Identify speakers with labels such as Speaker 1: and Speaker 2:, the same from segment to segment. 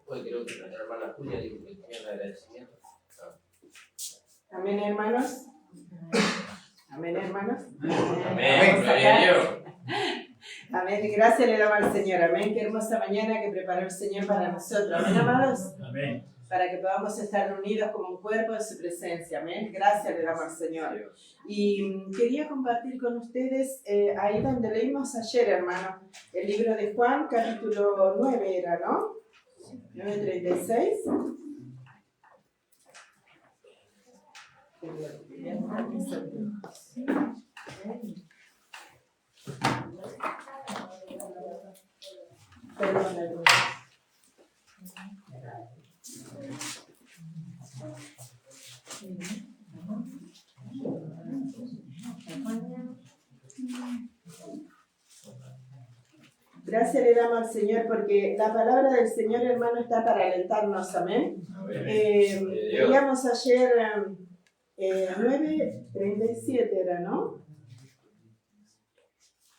Speaker 1: Hoy creo que la hermana Julia dijo que tenía un agradecimiento.
Speaker 2: Amén, hermanos. Amén, hermanos.
Speaker 1: Amén, gloria a Dios.
Speaker 2: Amén, gracias le damos al Señor. Amén, qué hermosa mañana que preparó el Señor para nosotros. Amén, amados.
Speaker 3: Amén.
Speaker 2: Para que podamos estar reunidos como un cuerpo en su presencia. Amén, gracias le damos al Señor. Y quería compartir con ustedes ahí donde leímos ayer, hermano, el libro de Juan, capítulo 9 era, ¿no? 9:36. Perdón. Gracias le damos al Señor porque la palabra del Señor, hermano, está para alentarnos, amén. Leíamos ayer 9:37 era, ¿no?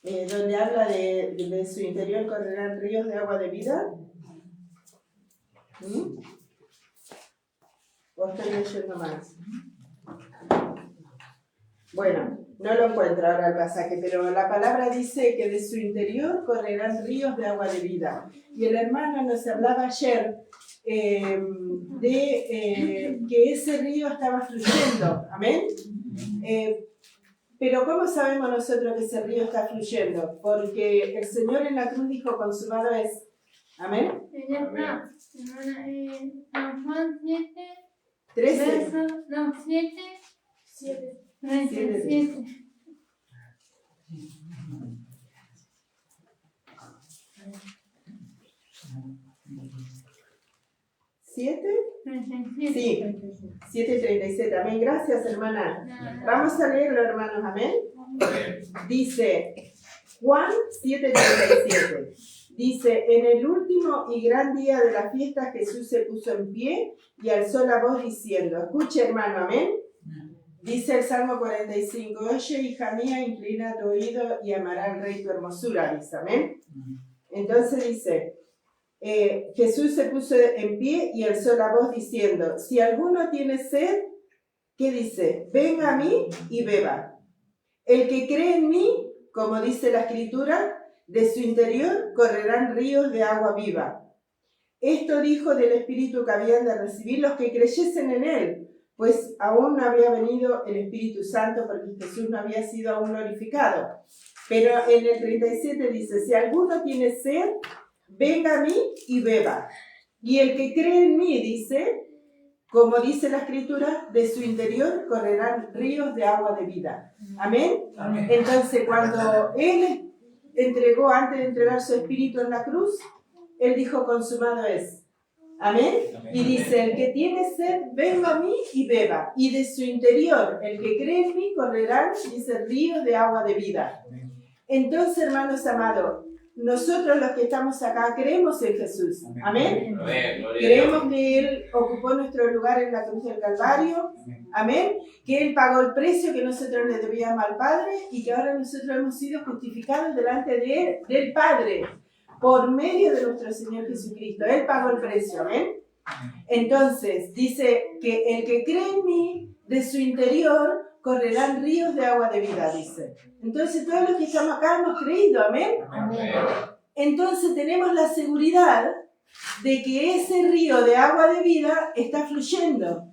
Speaker 2: Donde habla de su interior correrán ríos de agua de vida. ¿O estoy leyendo más? Bueno, no lo encuentro ahora el pasaje, pero la palabra dice que de su interior correrán ríos de agua de vida. Y el hermano nos hablaba ayer de que ese río estaba fluyendo, ¿amén? Pero ¿cómo sabemos nosotros que ese río está fluyendo? Porque el Señor en la cruz dijo, consumado es. ¿Amén?
Speaker 4: Juan 7,
Speaker 2: 13.
Speaker 4: no, 7. 37.
Speaker 2: ¿7? Sí, 7:37. Amén. Gracias, hermana. Vamos a leerlo, hermanos. Amén. Dice Juan 7:37. Dice, en el último y gran día de la fiesta Jesús se puso en pie y alzó la voz diciendo, escuche, hermano, amén. Dice el Salmo 45, oye, hija mía, inclina tu oído y amará al Rey tu hermosura, dice, amén. Entonces dice, Jesús se puso en pie y alzó la voz diciendo, si alguno tiene sed, ¿qué dice? Venga a mí y beba. El que cree en mí, como dice la Escritura, de su interior correrán ríos de agua viva. Esto dijo del Espíritu que habían de recibir los que creyesen en él, pues aún no había venido el Espíritu Santo porque Jesús no había sido aún glorificado. Pero en el 37 dice, si alguno tiene sed, venga a mí y beba. Y el que cree en mí, dice, como dice la Escritura, de su interior correrán ríos de agua de vida. ¿Amén? Amén. Entonces, cuando Él entregó, antes de entregar su Espíritu en la cruz, Él dijo, consumado es. ¿Amén? Amén. Y dice, el que tiene sed, venga a mí y beba. Y de su interior, el que cree en mí, correrán, dice, ríos de agua de vida. Entonces, hermanos amados, nosotros los que estamos acá creemos en Jesús. Amén. Amén. Creemos que Él ocupó nuestro lugar en la cruz del Calvario. Amén. Que Él pagó el precio que nosotros le debíamos al Padre y que ahora nosotros hemos sido justificados delante de Él, del Padre, por medio de nuestro Señor Jesucristo. Él pagó el precio. Amén. Entonces, dice que el que cree en mí, de su interior correrán ríos de agua de vida, dice. Entonces todos los que estamos acá hemos creído, ¿amén? Amén. Entonces tenemos la seguridad de que ese río de agua de vida está fluyendo.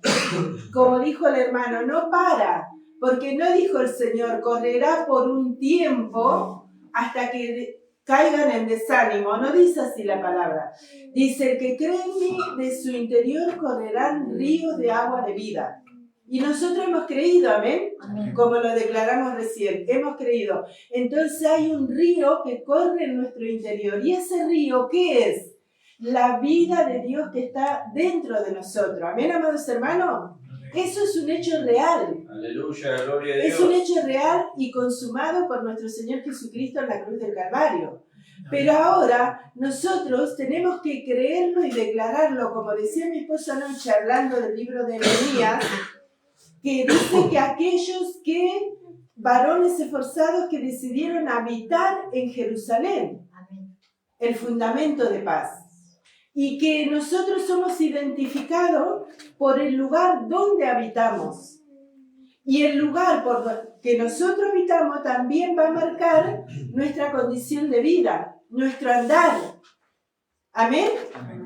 Speaker 2: Como dijo el hermano, no para, porque no dijo el Señor, correrá por un tiempo hasta que caigan en desánimo. No dice así la palabra. Dice, el que cree en mí, de su interior correrán ríos de agua de vida. Y nosotros hemos creído, ¿amén? Amén. Como lo declaramos recién, hemos creído. Entonces hay un río que corre en nuestro interior. ¿Y ese río qué es? La vida de Dios que está dentro de nosotros. ¿Amén, amados hermanos? Eso es un hecho real.
Speaker 1: Aleluya, gloria a Dios.
Speaker 2: Es un hecho real y consumado por nuestro Señor Jesucristo en la cruz del Calvario. Pero ahora nosotros tenemos que creerlo y declararlo, como decía mi esposa anoche hablando del libro de Nehemías, que dice que aquellos que varones esforzados que decidieron habitar en Jerusalén, el fundamento de paz. Y que nosotros somos identificados por el lugar donde habitamos. Y el lugar por que nosotros habitamos también va a marcar nuestra condición de vida, nuestro andar. ¿Amén?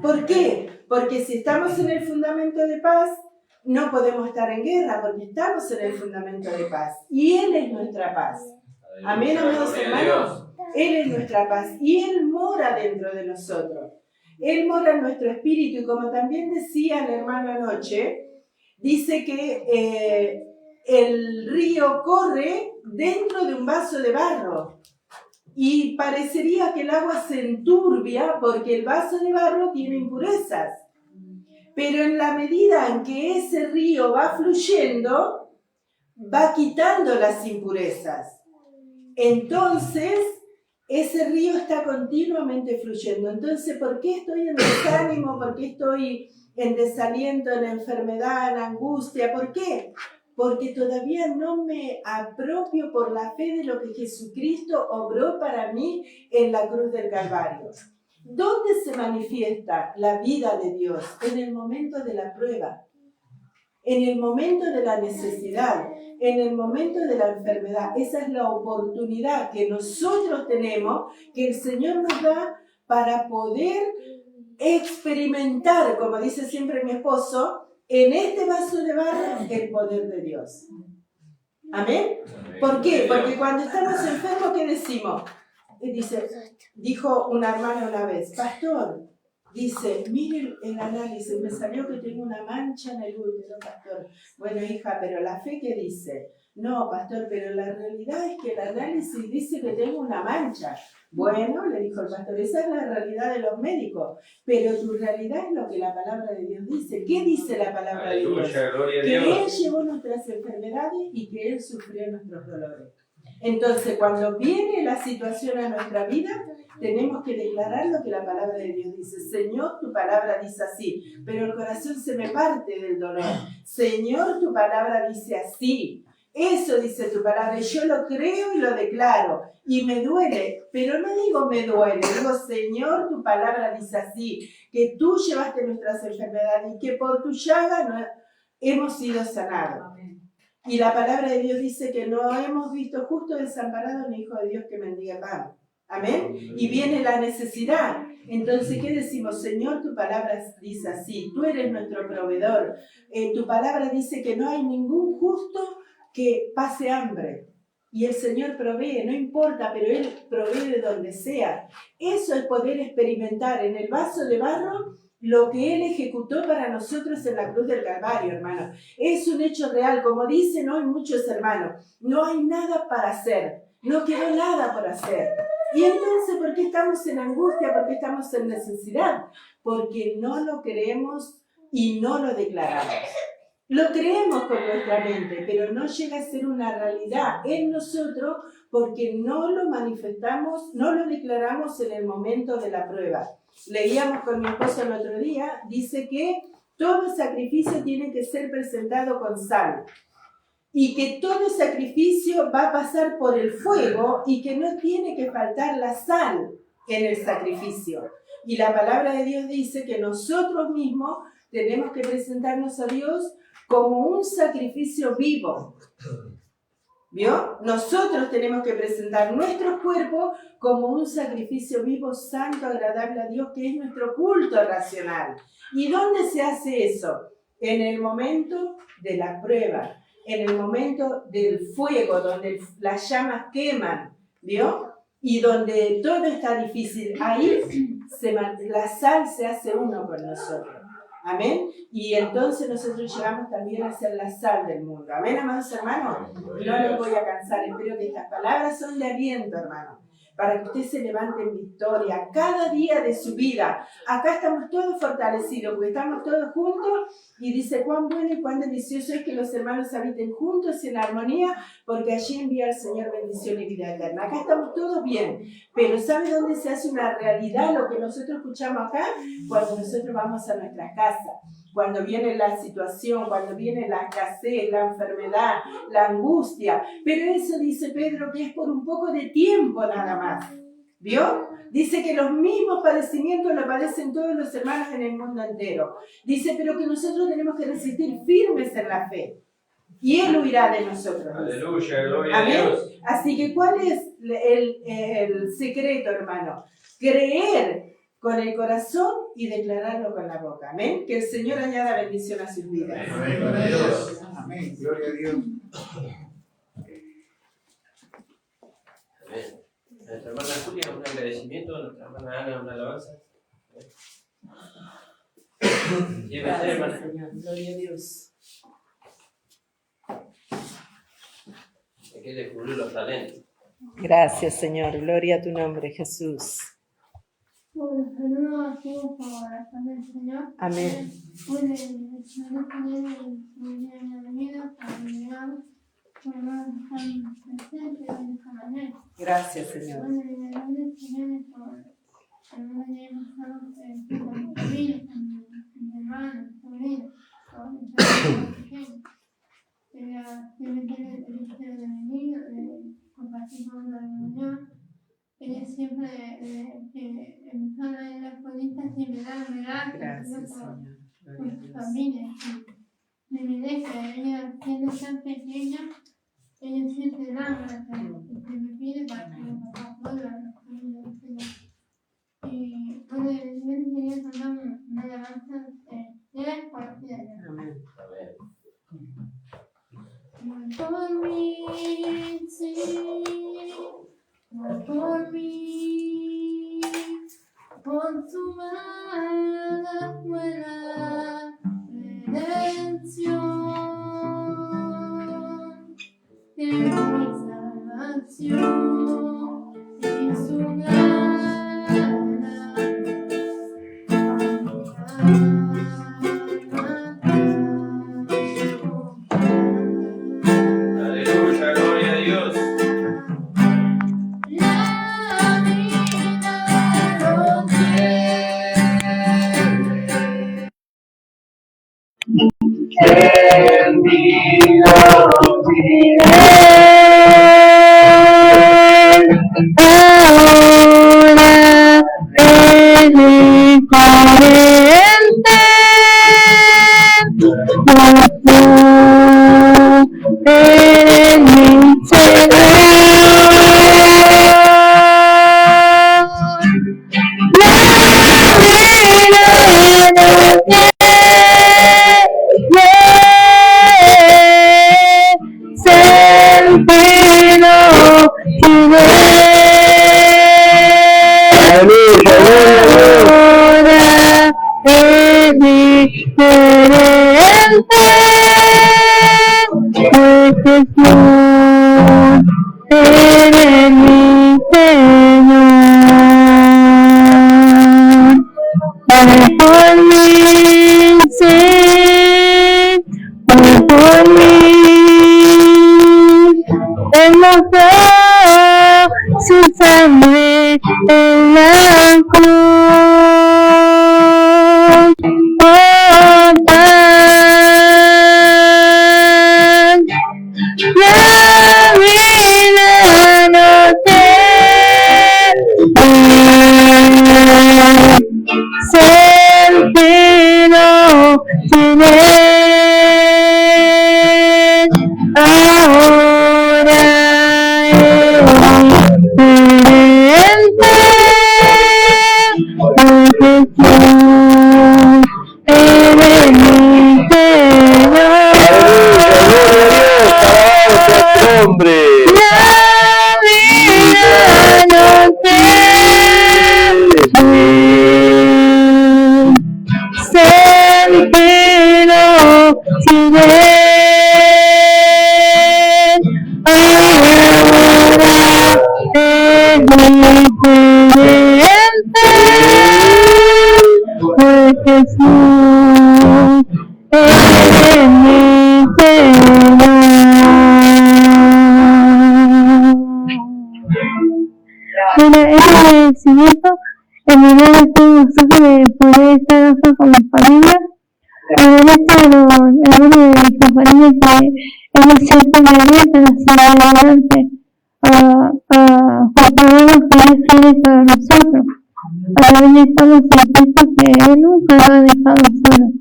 Speaker 2: ¿Por qué? Porque si estamos en el fundamento de paz, no podemos estar en guerra, porque estamos en el fundamento de paz. Y Él es nuestra paz. Amén, amados hermanos. Él es nuestra paz. Y Él mora dentro de nosotros. Él mora en nuestro espíritu. Y como también decía el hermano anoche, dice que el río corre dentro de un vaso de barro. Y parecería que el agua se enturbia porque el vaso de barro tiene impurezas. Pero en la medida en que ese río va fluyendo, va quitando las impurezas. Entonces, ese río está continuamente fluyendo. Entonces, ¿por qué estoy en desánimo? ¿Por qué estoy en desaliento, en enfermedad, en angustia? ¿Por qué? Porque todavía no me apropio por la fe de lo que Jesucristo obró para mí en la cruz del Calvario. ¿Dónde se manifiesta la vida de Dios? En el momento de la prueba, en el momento de la necesidad, en el momento de la enfermedad. Esa es la oportunidad que nosotros tenemos, que el Señor nos da para poder experimentar, como dice siempre mi esposo, en este vaso de barro el poder de Dios. ¿Amén? ¿Por qué? Porque cuando estamos enfermos, ¿qué decimos? Dijo una hermana una vez, pastor, dice, mire el análisis, me salió que tengo una mancha en el útero, pastor. Bueno, hija, pero la fe, ¿qué dice? No, pastor, pero la realidad es que el análisis dice que tengo una mancha. Bueno, le dijo el pastor, esa es la realidad de los médicos, pero tu realidad es lo que la palabra de Dios dice. ¿Qué dice la palabra de Dios? Que Él llevó nuestras enfermedades y que Él sufrió nuestros dolores. Entonces, cuando viene la situación a nuestra vida, tenemos que declarar lo que la palabra de Dios dice. Señor, tu palabra dice así, pero el corazón se me parte del dolor. Señor, tu palabra dice así. Eso dice tu palabra, y yo lo creo y lo declaro, y me duele, pero no digo me duele, digo Señor, tu palabra dice así, que tú llevaste nuestras enfermedades y que por tu llaga hemos sido sanados. Y la palabra de Dios dice que no hemos visto justo desamparado ni hijo de Dios que mendiga pan. Amén. Y viene la necesidad. Entonces, ¿qué decimos? Señor, tu palabra dice así, tú eres nuestro proveedor. Tu palabra dice que no hay ningún justo que pase hambre. Y el Señor provee, no importa, pero Él provee de donde sea. Eso es poder experimentar en el vaso de barro lo que Él ejecutó para nosotros en la cruz del Calvario, hermano. Es un hecho real, como dicen hoy muchos hermanos, no hay nada para hacer, no quedó nada por hacer. Y entonces, ¿por qué estamos en angustia? ¿Por qué estamos en necesidad? Porque no lo creemos y no lo declaramos. Lo creemos con nuestra mente, pero no llega a ser una realidad en nosotros porque no lo manifestamos, no lo declaramos en el momento de la prueba. Leíamos con mi esposo el otro día, dice que todo sacrificio tiene que ser presentado con sal y que todo sacrificio va a pasar por el fuego y que no tiene que faltar la sal en el sacrificio. Y la palabra de Dios dice que nosotros mismos tenemos que presentarnos a Dios como un sacrificio vivo. ¿Vio? Nosotros tenemos que presentar nuestro cuerpo como un sacrificio vivo, santo, agradable a Dios, que es nuestro culto racional. ¿Y dónde se hace eso? En el momento de la prueba, en el momento del fuego, donde las llamas queman, ¿vio? Y donde todo está difícil. Ahí la sal se hace uno con nosotros. Amén. Y entonces nosotros llegamos también a ser la sal del mundo. Amén, amados hermanos. No los voy a cansar. Espero que estas palabras son de aliento, hermano, para que usted se levante en victoria cada día de su vida. Acá estamos todos fortalecidos porque estamos todos juntos y dice cuán bueno y cuán delicioso es que los hermanos habiten juntos en armonía, porque allí envía el Señor bendición y vida eterna. Acá estamos todos bien, pero ¿sabe dónde se hace una realidad lo que nosotros escuchamos acá? Cuando nosotros vamos a nuestras casas. cuando viene la situación, cuando viene la escasez, la enfermedad, la angustia. Pero eso dice Pedro que es por un poco de tiempo nada más. ¿Vio? Dice que los mismos padecimientos lo padecen todos los hermanos en el mundo entero. Dice, pero que nosotros tenemos que resistir firmes en la fe. Y Él huirá de nosotros.
Speaker 1: Aleluya, gloria
Speaker 2: Amén.
Speaker 1: a Dios.
Speaker 2: Así que, ¿cuál es el secreto, hermano? Creer con el corazón y declararlo con la boca. Amén. Que el Señor añada bendición a sus vidas.
Speaker 1: Amén, gloria a Dios.
Speaker 3: Amén, gloria a Dios.
Speaker 1: Amén. Nuestra hermana Julia, un agradecimiento. Nuestra hermana Ana, una alabanza. Llévese, hermana.
Speaker 2: Señor. Gloria a Dios.
Speaker 1: Hay que descubrir los talentos.
Speaker 2: Gracias, Señor. Gloria a tu nombre, Jesús.
Speaker 4: Bueno, saludos a todos por la paz del Señor.
Speaker 2: Amén.
Speaker 4: Puede el Señor tener bienvenido para llegar por más presente de esta manera.
Speaker 2: Gracias, Señor.
Speaker 4: Bueno, y de donde se viene por el mundo ya hemos estado con mi familia, con mis hermanos, sobrinos, con mis hermanos pequeños. Simplemente el hecho de venir, de compartir con la reunión. Ella siempre empezaron a ir a las bolitas y me daban gracias por su familia. De mi iglesia, ella siendo tan pequeña, ella siempre da gracias y se me pide para que los papás vuelvan a la familia del Señor. Y bueno, yo quería cantar una alabanza de por la vida.
Speaker 2: Amén.
Speaker 1: Amén.
Speaker 4: Por mí, sí, por mí, por tu mano fue la redención, de mi salvación y su gana.
Speaker 1: Aleluya, gloria a Dios.
Speaker 4: La vida no su sangre en la cruz. Oh, paz, la vida no sentido sin él. Ahora Agradezco a los hermanos de mi compañía que ellos siempre me alientan a seguir adelante, a comprobar lo que Dios quiere para nosotros. Ahora estamos en Cristo que Él nunca nos ha dejado solos.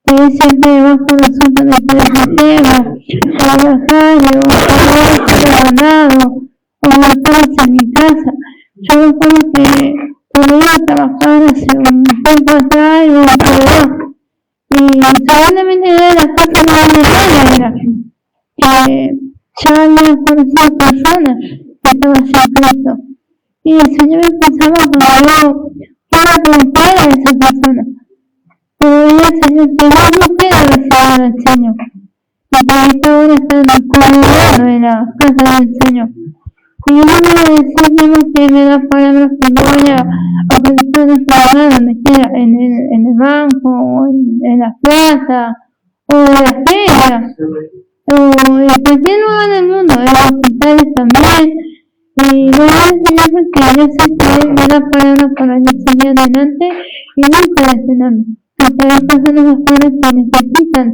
Speaker 4: Que Él siempre va con nosotros desde la tierra, trabajar, o abandonado, o marcarse en mi casa. Yo recuerdo que cuando iba a trabajar hace un tiempo atrás, iba a un proveedor. Y seguramente era la casa más grande, era que ya había conocido personas que estaban sin Cristo. Y el Señor empezaba cuando yo iba a preguntar a esa persona. Pero ella el Señor que no quiere recibir al Señor. Y que esta hora está en el cuidado de la casa del Señor. Y yo no voy a decir que me da palabras que no voy a pensar en trabajar donde quiera, en el banco, o en la plaza, o en la feria, o en cualquier lugar del mundo, en los hospitales también. Y no voy a enseñar porque yo sé que Él me da palabras para yo seguir adelante y nunca detenerme. Porque hay personas afuera que necesitan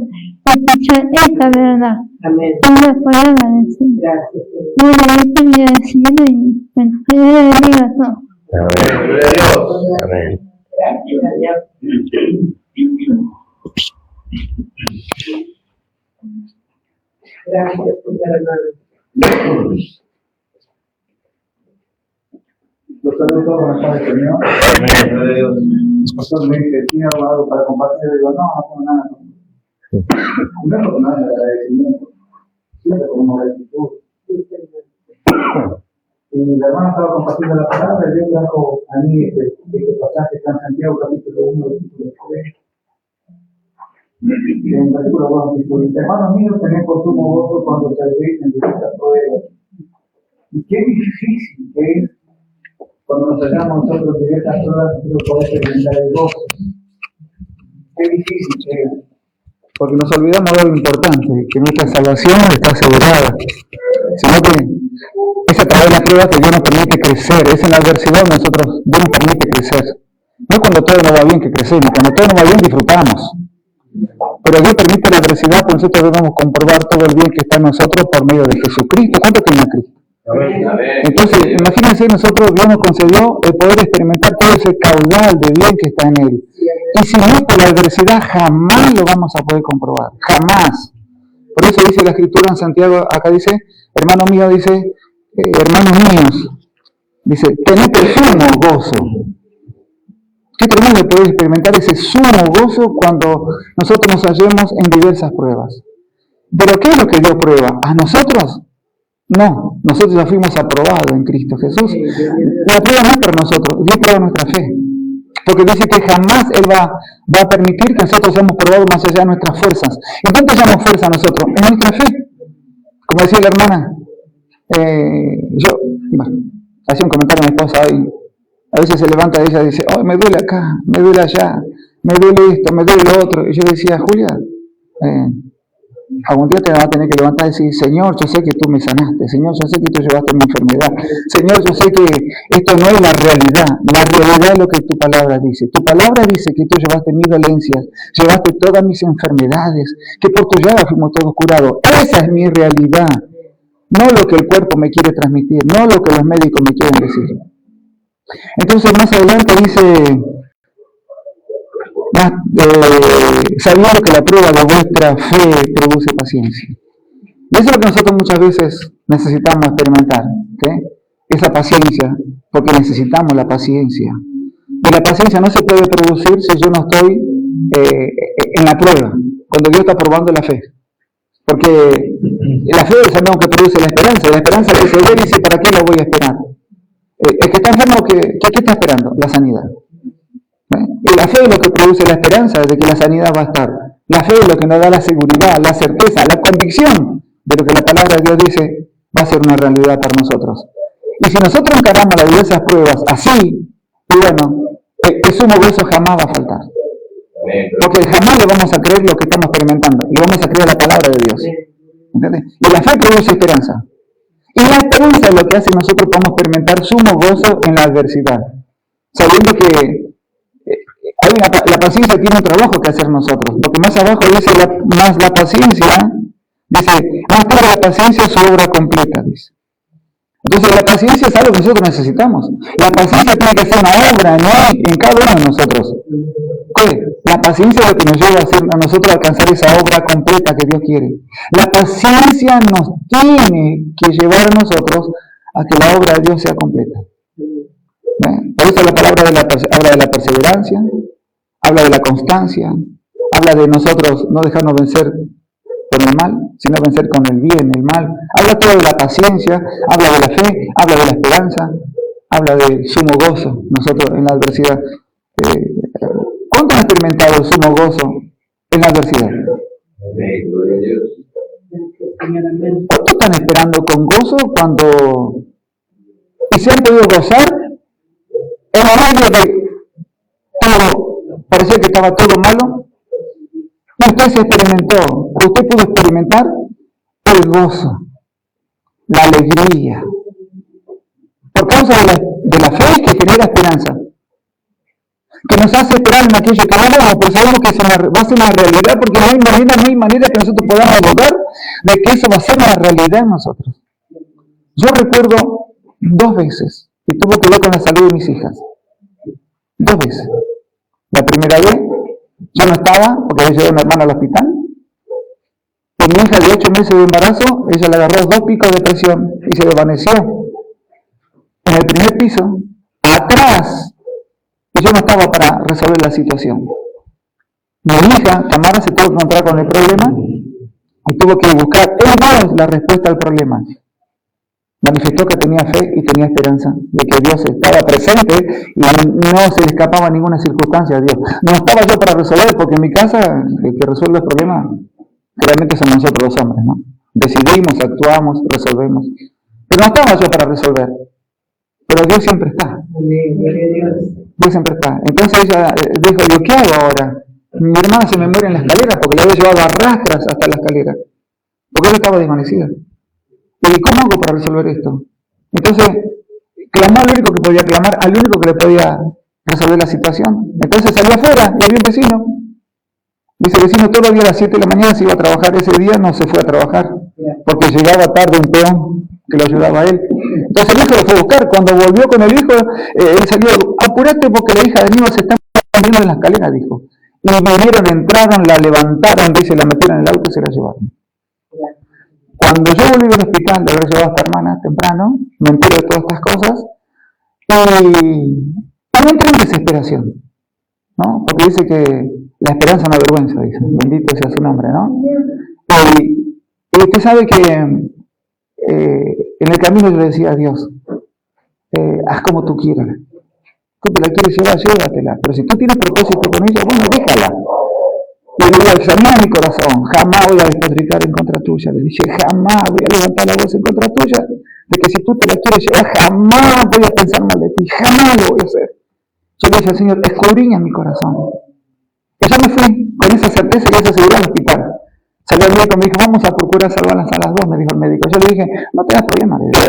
Speaker 4: escuchar esta verdad.
Speaker 2: Amén.
Speaker 4: Es la palabra del Señor.
Speaker 2: Gracias.
Speaker 4: Bueno, este mi agradecimiento y bueno, que Dios le bendiga a todos.
Speaker 1: Amén. Gloria a Dios.
Speaker 3: Amén.
Speaker 2: Gracias a Dios. Gracias, hermano.
Speaker 5: Los saludos a la paz del Señor.
Speaker 1: Amén. Gloria a Dios.
Speaker 5: El pastor me dice, ¿tiene algo para compartir? Y digo, no tengo nada. Primero con nada de agradecimiento. Siempre con una gratitud. Y la hermana estaba compartiendo la palabra y Dios trajo a mí este pasaje está en Santiago capítulo 1, versículo 3. En versículo 2 dice, hermanos míos, tened por sumo gozo cuando se revisten diversas pruebas. Y qué difícil que es cuando nos hallamos nosotros en diversas pruebas, nosotros poder experimentar el gozo. Qué difícil que es. Porque nos olvidamos de algo importante, que nuestra salvación está asegurada, sino que es a través de la prueba que Dios nos permite crecer, es en la adversidad nosotros, Dios nos permite crecer. No es cuando todo nos va bien que crecemos, cuando todo nos va bien disfrutamos. Pero Dios permite la adversidad, porque nosotros debemos comprobar todo el bien que está en nosotros por medio de Jesucristo. ¿Cuánto tiene Cristo?
Speaker 1: Amén.
Speaker 5: Entonces, imagínense, nosotros Dios nos concedió el poder experimentar todo ese caudal de bien que está en Él. Y si no es por la adversidad, jamás lo vamos a poder comprobar. Jamás. Por eso dice la Escritura en Santiago, acá dice, hermano mío, dice, hermanos míos, dice, tened por sumo gozo. Qué tremendo poder experimentar ese sumo gozo cuando nosotros nos hallemos en diversas pruebas. Pero ¿qué es lo que Dios prueba? ¿A nosotros? No, nosotros ya fuimos aprobados en Cristo Jesús. La prueba no es por nosotros, Dios prueba nuestra fe. Porque dice que jamás Él va a permitir que nosotros seamos probados más allá de nuestras fuerzas. ¿Y cuánto llamamos fuerza a nosotros? En nuestra fe. Como decía la hermana, hacía un comentario a mi esposa hoy. A veces se levanta ella y dice, oh, me duele acá, me duele allá, me duele esto, me duele lo otro. Y yo decía, Julia, algún día te vas a tener que levantar y decir, Señor, yo sé que tú me sanaste, Señor, yo sé que tú llevaste mi enfermedad, Señor, yo sé que esto no es la realidad es lo que tu palabra dice. Tu palabra dice que tú llevaste mis dolencias, llevaste todas mis enfermedades, que por tu llaga fuimos todos curados. Esa es mi realidad, no lo que el cuerpo me quiere transmitir, no lo que los médicos me quieren decir. Entonces más adelante dice, sabiendo que la prueba de vuestra fe produce paciencia. Y eso es lo que nosotros muchas veces necesitamos experimentar, ¿okay? Esa paciencia, porque necesitamos la paciencia. Y la paciencia no se puede producir si yo no estoy en la prueba, cuando Dios está probando la fe. Porque la fe sabemos que produce la esperanza que se ve y dice, ¿para qué la voy a esperar? El que está enfermo, ¿qué está esperando? La sanidad. Y la fe es lo que produce la esperanza de que la sanidad va a estar. La fe es lo que nos da la seguridad, la certeza, la convicción de lo que la palabra de Dios dice va a ser una realidad para nosotros. Y si nosotros encaramos las diversas pruebas así, y bueno, el sumo gozo jamás va a faltar. Porque jamás le vamos a creer lo que estamos experimentando, le vamos a creer la palabra de Dios. ¿Entiendes? Y la fe produce esperanza. Y la esperanza es lo que hace que nosotros podamos experimentar sumo gozo en la adversidad, sabiendo que La paciencia tiene un trabajo que hacer nosotros, porque más abajo dice más la paciencia, dice, más tarde la paciencia su obra completa, dice. Entonces la paciencia es algo que nosotros necesitamos. La paciencia tiene que ser una obra en cada uno de nosotros. ¿Qué? La paciencia es lo que nos lleva a nosotros a alcanzar esa obra completa que Dios quiere. La paciencia nos tiene que llevar a nosotros a que la obra de Dios sea completa. ¿Ven? Por eso la palabra habla de la perseverancia, habla de la constancia, habla de nosotros no dejarnos vencer por el mal, sino vencer con el bien, el mal. Habla todo de la paciencia, habla de la fe, habla de la esperanza, habla del sumo gozo, nosotros en la adversidad. ¿Cuánto han experimentado el sumo gozo en la adversidad? ¿Cuánto están esperando con gozo cuando y se han podido gozar en medio de todo? Parecía que estaba todo malo. Usted pudo experimentar el gozo, la alegría, por causa de la fe que genera esperanza, que nos hace esperar en aquello que no vemos, pero sabemos que va a ser una realidad, porque no hay manera que nosotros podamos dudar de que eso va a ser una realidad en nosotros. Yo recuerdo 2 veces, y tuvo que ver con la salud de mis hijas, 2 veces. La primera vez, yo no estaba, porque había llevado a mi hermana al hospital, y mi hija de 8 meses de embarazo, ella le agarró 2 picos de presión y se desvaneció en el primer piso, atrás, y yo no estaba para resolver la situación. Mi hija, Tamara, se tuvo que encontrar con el problema y tuvo que buscar ella la respuesta al problema. Manifestó que tenía fe y tenía esperanza de que Dios estaba presente y no se le escapaba ninguna circunstancia a Dios. No estaba yo para resolver, porque en mi casa el que resuelve el problema realmente somos nosotros los hombres, ¿no? Decidimos, actuamos, resolvemos. Pero no estaba yo para resolver. Pero Dios siempre está. Dios siempre está. Entonces ella dijo, ¿yo qué hago ahora? Mi hermana se me muere en la escalera porque la había llevado a rastras hasta la escalera. Porque ella estaba desvanecida. ¿Y cómo hago para resolver esto? Entonces, clamó al único que podía clamar, al único que le podía resolver la situación. Entonces salió afuera y había un vecino. Dice el vecino, todos los días a las 7 de la mañana se iba a trabajar. Ese día no se fue a trabajar, porque llegaba tarde un peón que lo ayudaba a él. Entonces el hijo lo fue a buscar. Cuando volvió con el hijo, él salió, apurate porque la hija de Aníbal se está poniendo en la escalera, dijo. Y vinieron, entraron, la levantaron, dice, la metieron en el auto y se la llevaron. Cuando yo volví al hospital de haber llevado a esta hermana temprano, me entero de todas estas cosas y me entré en desesperación, ¿no? Porque dice que la esperanza no avergüenza, dice, bendito sea su nombre, ¿no? Y usted sabe que en el camino yo le decía a Dios, haz como tú quieras. Tú te la quieres llevar, llévatela, pero si tú tienes propósito con ella, bueno, déjala. Y le digo, examina mi corazón, jamás voy a despotricar en contra tuya. Le dije, jamás voy a levantar la voz en contra tuya, de que si tú te la quieres llevar, jamás voy a pensar mal de ti, jamás lo voy a hacer. Yo le dije al Señor, escudriña mi corazón. Y yo me fui con esa certeza y esa seguridad al hospital. Salió el médico y me dijo, vamos a procurar salvarlas a las 2, me dijo el médico. Yo le dije, no tengas problema, le dije,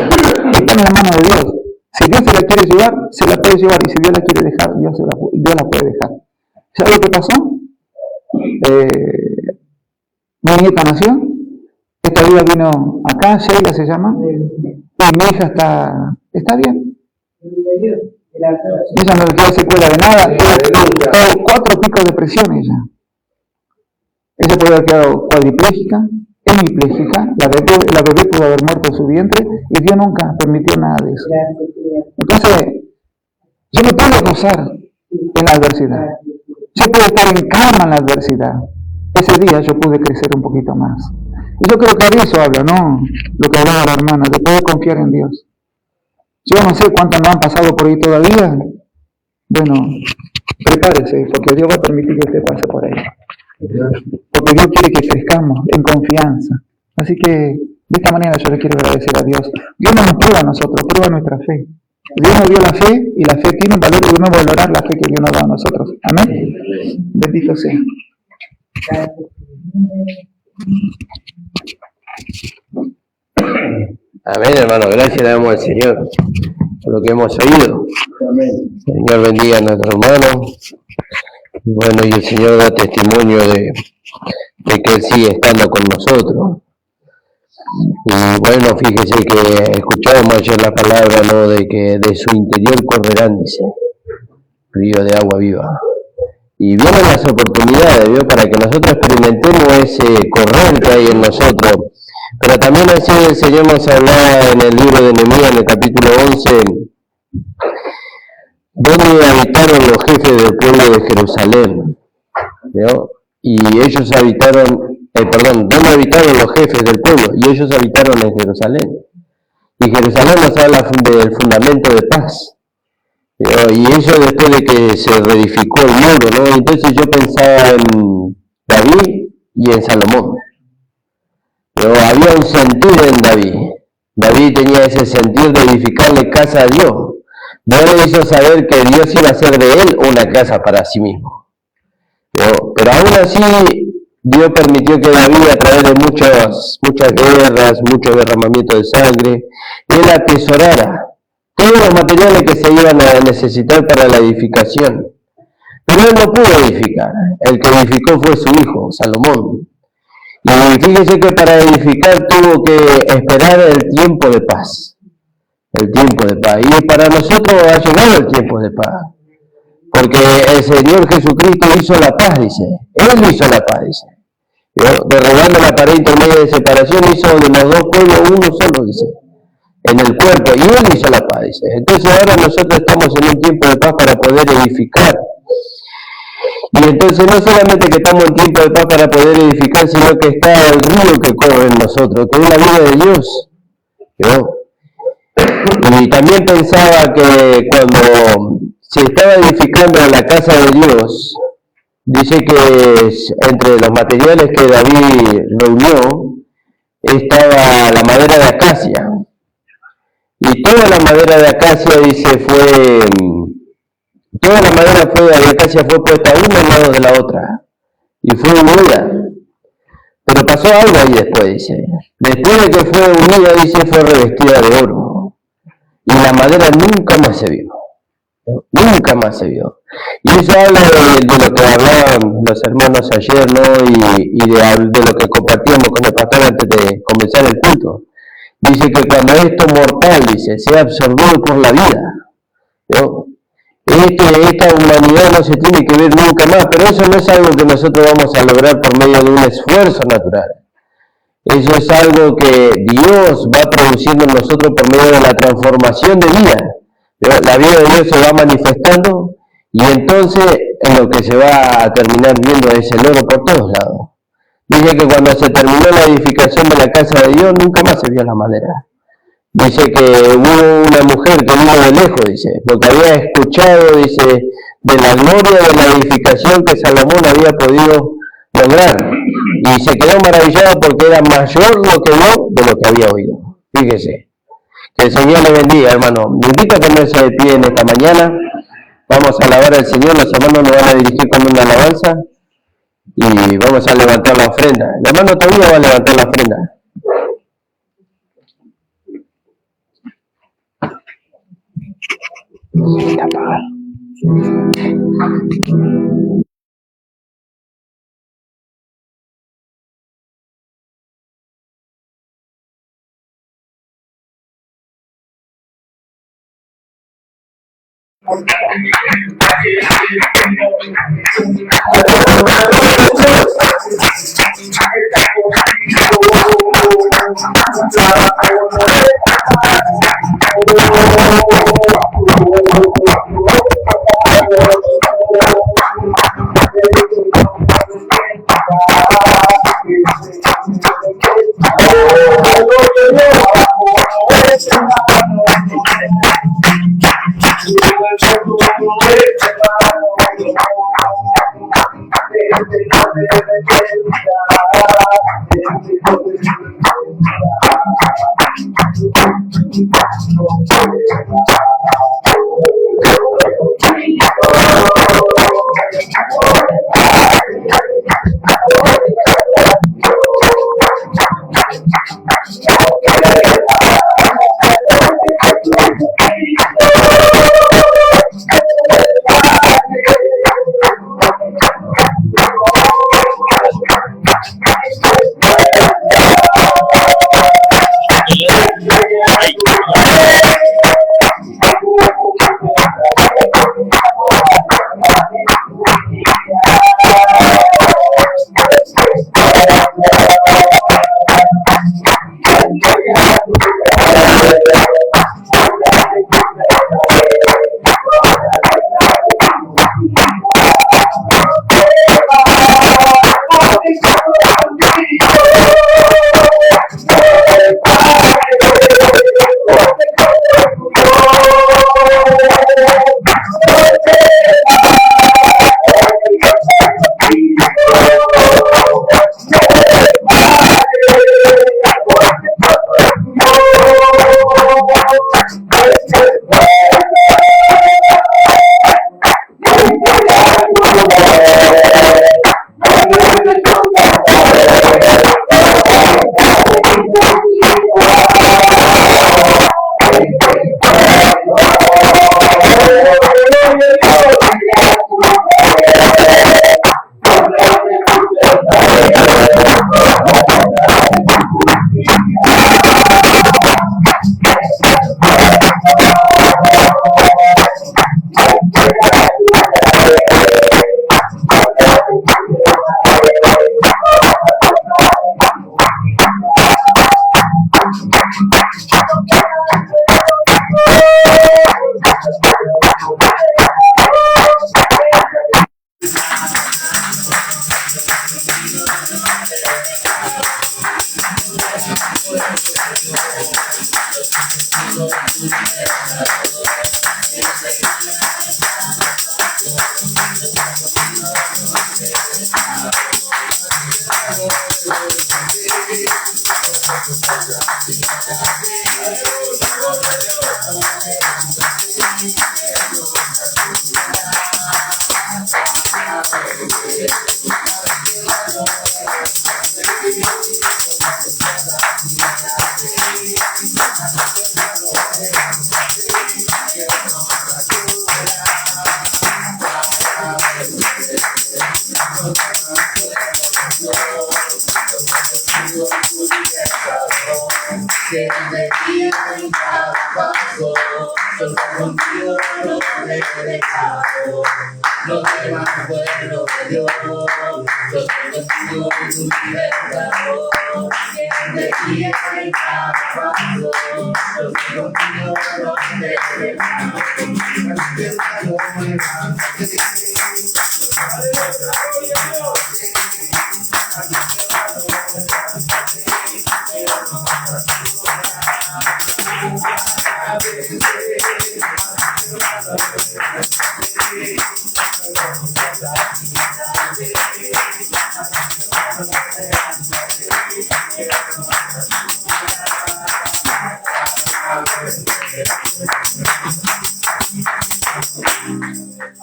Speaker 5: está en la mano de Dios. Si Dios se la quiere llevar, se la puede llevar, y si Dios la quiere dejar, Dios la puede dejar. ¿Sabes lo que pasó? Mi nieta nació, esta vida vino acá, Sheila se llama, y mi hija está bien. Ella no le queda secuela de nada, tuvo 4 picos de presión ella. Ella puede haber quedado cuadriplégica, hemiplégica, la bebé pudo haber muerto en su vientre y Dios nunca permitió nada de eso. Entonces, yo me puedo gozar en la adversidad. Yo puedo estar en calma en la adversidad. Ese día yo pude crecer un poquito más. Y yo creo que de eso habla, ¿no? Lo que hablaba la hermana, de poder confiar en Dios. Yo no sé cuántos no han pasado por ahí todavía. Bueno, prepárese, porque Dios va a permitir que usted pase por ahí. Porque Dios quiere que crezcamos en confianza. Así que de esta manera yo le quiero agradecer a Dios. Dios no nos prueba a nosotros, prueba nuestra fe. Dios nos dio la fe y la fe tiene un valor y debemos valorar la fe que Dios nos da a nosotros. Amén. Bendito sea.
Speaker 1: Amén, hermano. Gracias le damos al Señor por lo que hemos oído. Amén. Señor bendiga a nuestros hermanos
Speaker 3: Bueno, y el Señor da testimonio de que Él sigue estando con nosotros. Y bueno, fíjese que escuchábamos ayer la palabra, ¿no?, de que de su interior correrán, dice, río de agua viva. Y vienen las oportunidades, ¿vio?, para que nosotros experimentemos ese correr que hay en nosotros. Pero también así el Señor nos hablaba en el libro de Nehemías, en el capítulo 11, donde habitaron los jefes del pueblo de Jerusalén, ¿vio? Y ellos habitaron, donde habitaron los jefes del pueblo, y ellos habitaron en Jerusalén. Y Jerusalén nos habla del fundamento de paz. Y ellos, después de que se reedificó el muro, ¿no? Entonces yo pensaba en David y en Salomón. Pero había un sentir en David. David tenía ese sentir de edificarle casa a Dios. Dios le hizo saber que Dios iba a hacer de él una casa para sí mismo. Pero aún así, Dios permitió que David, a través de muchas guerras, mucho derramamiento de sangre, él atesorara todos los materiales que se iban a necesitar para la edificación. Pero él no pudo edificar. El que edificó fue su hijo, Salomón. Y fíjese que para edificar tuvo que esperar el tiempo de paz. El tiempo de paz. Y para nosotros ha llegado el tiempo de paz. Porque el Señor Jesucristo hizo la paz, dice. Él hizo la paz, dice. Derribando la pared intermedia de separación, hizo de los dos pueblos uno solo, dice, en el cuerpo. Y Él hizo la paz, dice. Entonces ahora nosotros estamos en un tiempo de paz para poder edificar. Y entonces no solamente que estamos en tiempo de paz para poder edificar, sino que está el río que corre en nosotros, que es la vida de Dios. ¿No? Y también pensaba que cuando se estaba edificando la casa de Dios, dice que entre los materiales que David reunió estaba la madera de acacia. Y toda la madera de acacia, dice, toda la madera de acacia fue puesta una al lado de la otra. Y fue unida. Pero pasó algo ahí después, dice. Después de que fue unida, dice, fue revestida de oro. Y la madera nunca más se vio. Nunca más se vio. Y eso habla de lo que hablaban los hermanos ayer, ¿no? Y de lo que compartíamos con el pastor antes de comenzar el culto. Dice que cuando esto mortal, dice, sea absorbido por la vida, ¿no? Esta humanidad no se tiene que ver nunca más, pero eso no es algo que nosotros vamos a lograr por medio de un esfuerzo natural. Eso es algo que Dios va produciendo en nosotros por medio de la transformación de vida. La vida de Dios se va manifestando y entonces en lo que se va a terminar viendo es el oro por todos lados. Dice que cuando se terminó la edificación de la casa de Dios, nunca más se vio la madera. Dice que hubo una mujer que vino de lejos, dice, porque había escuchado, dice, de la gloria de la edificación que Salomón había podido lograr. Y se quedó maravillado porque era mayor lo que vio de lo que había oído. Fíjese. Que el Señor le bendiga, hermano. Me invito a ponerse de pie en esta mañana. Vamos a alabar al Señor. Los hermanos nos van a dirigir con una alabanza. Y vamos a levantar la ofrenda. El hermano todavía va a levantar la ofrenda.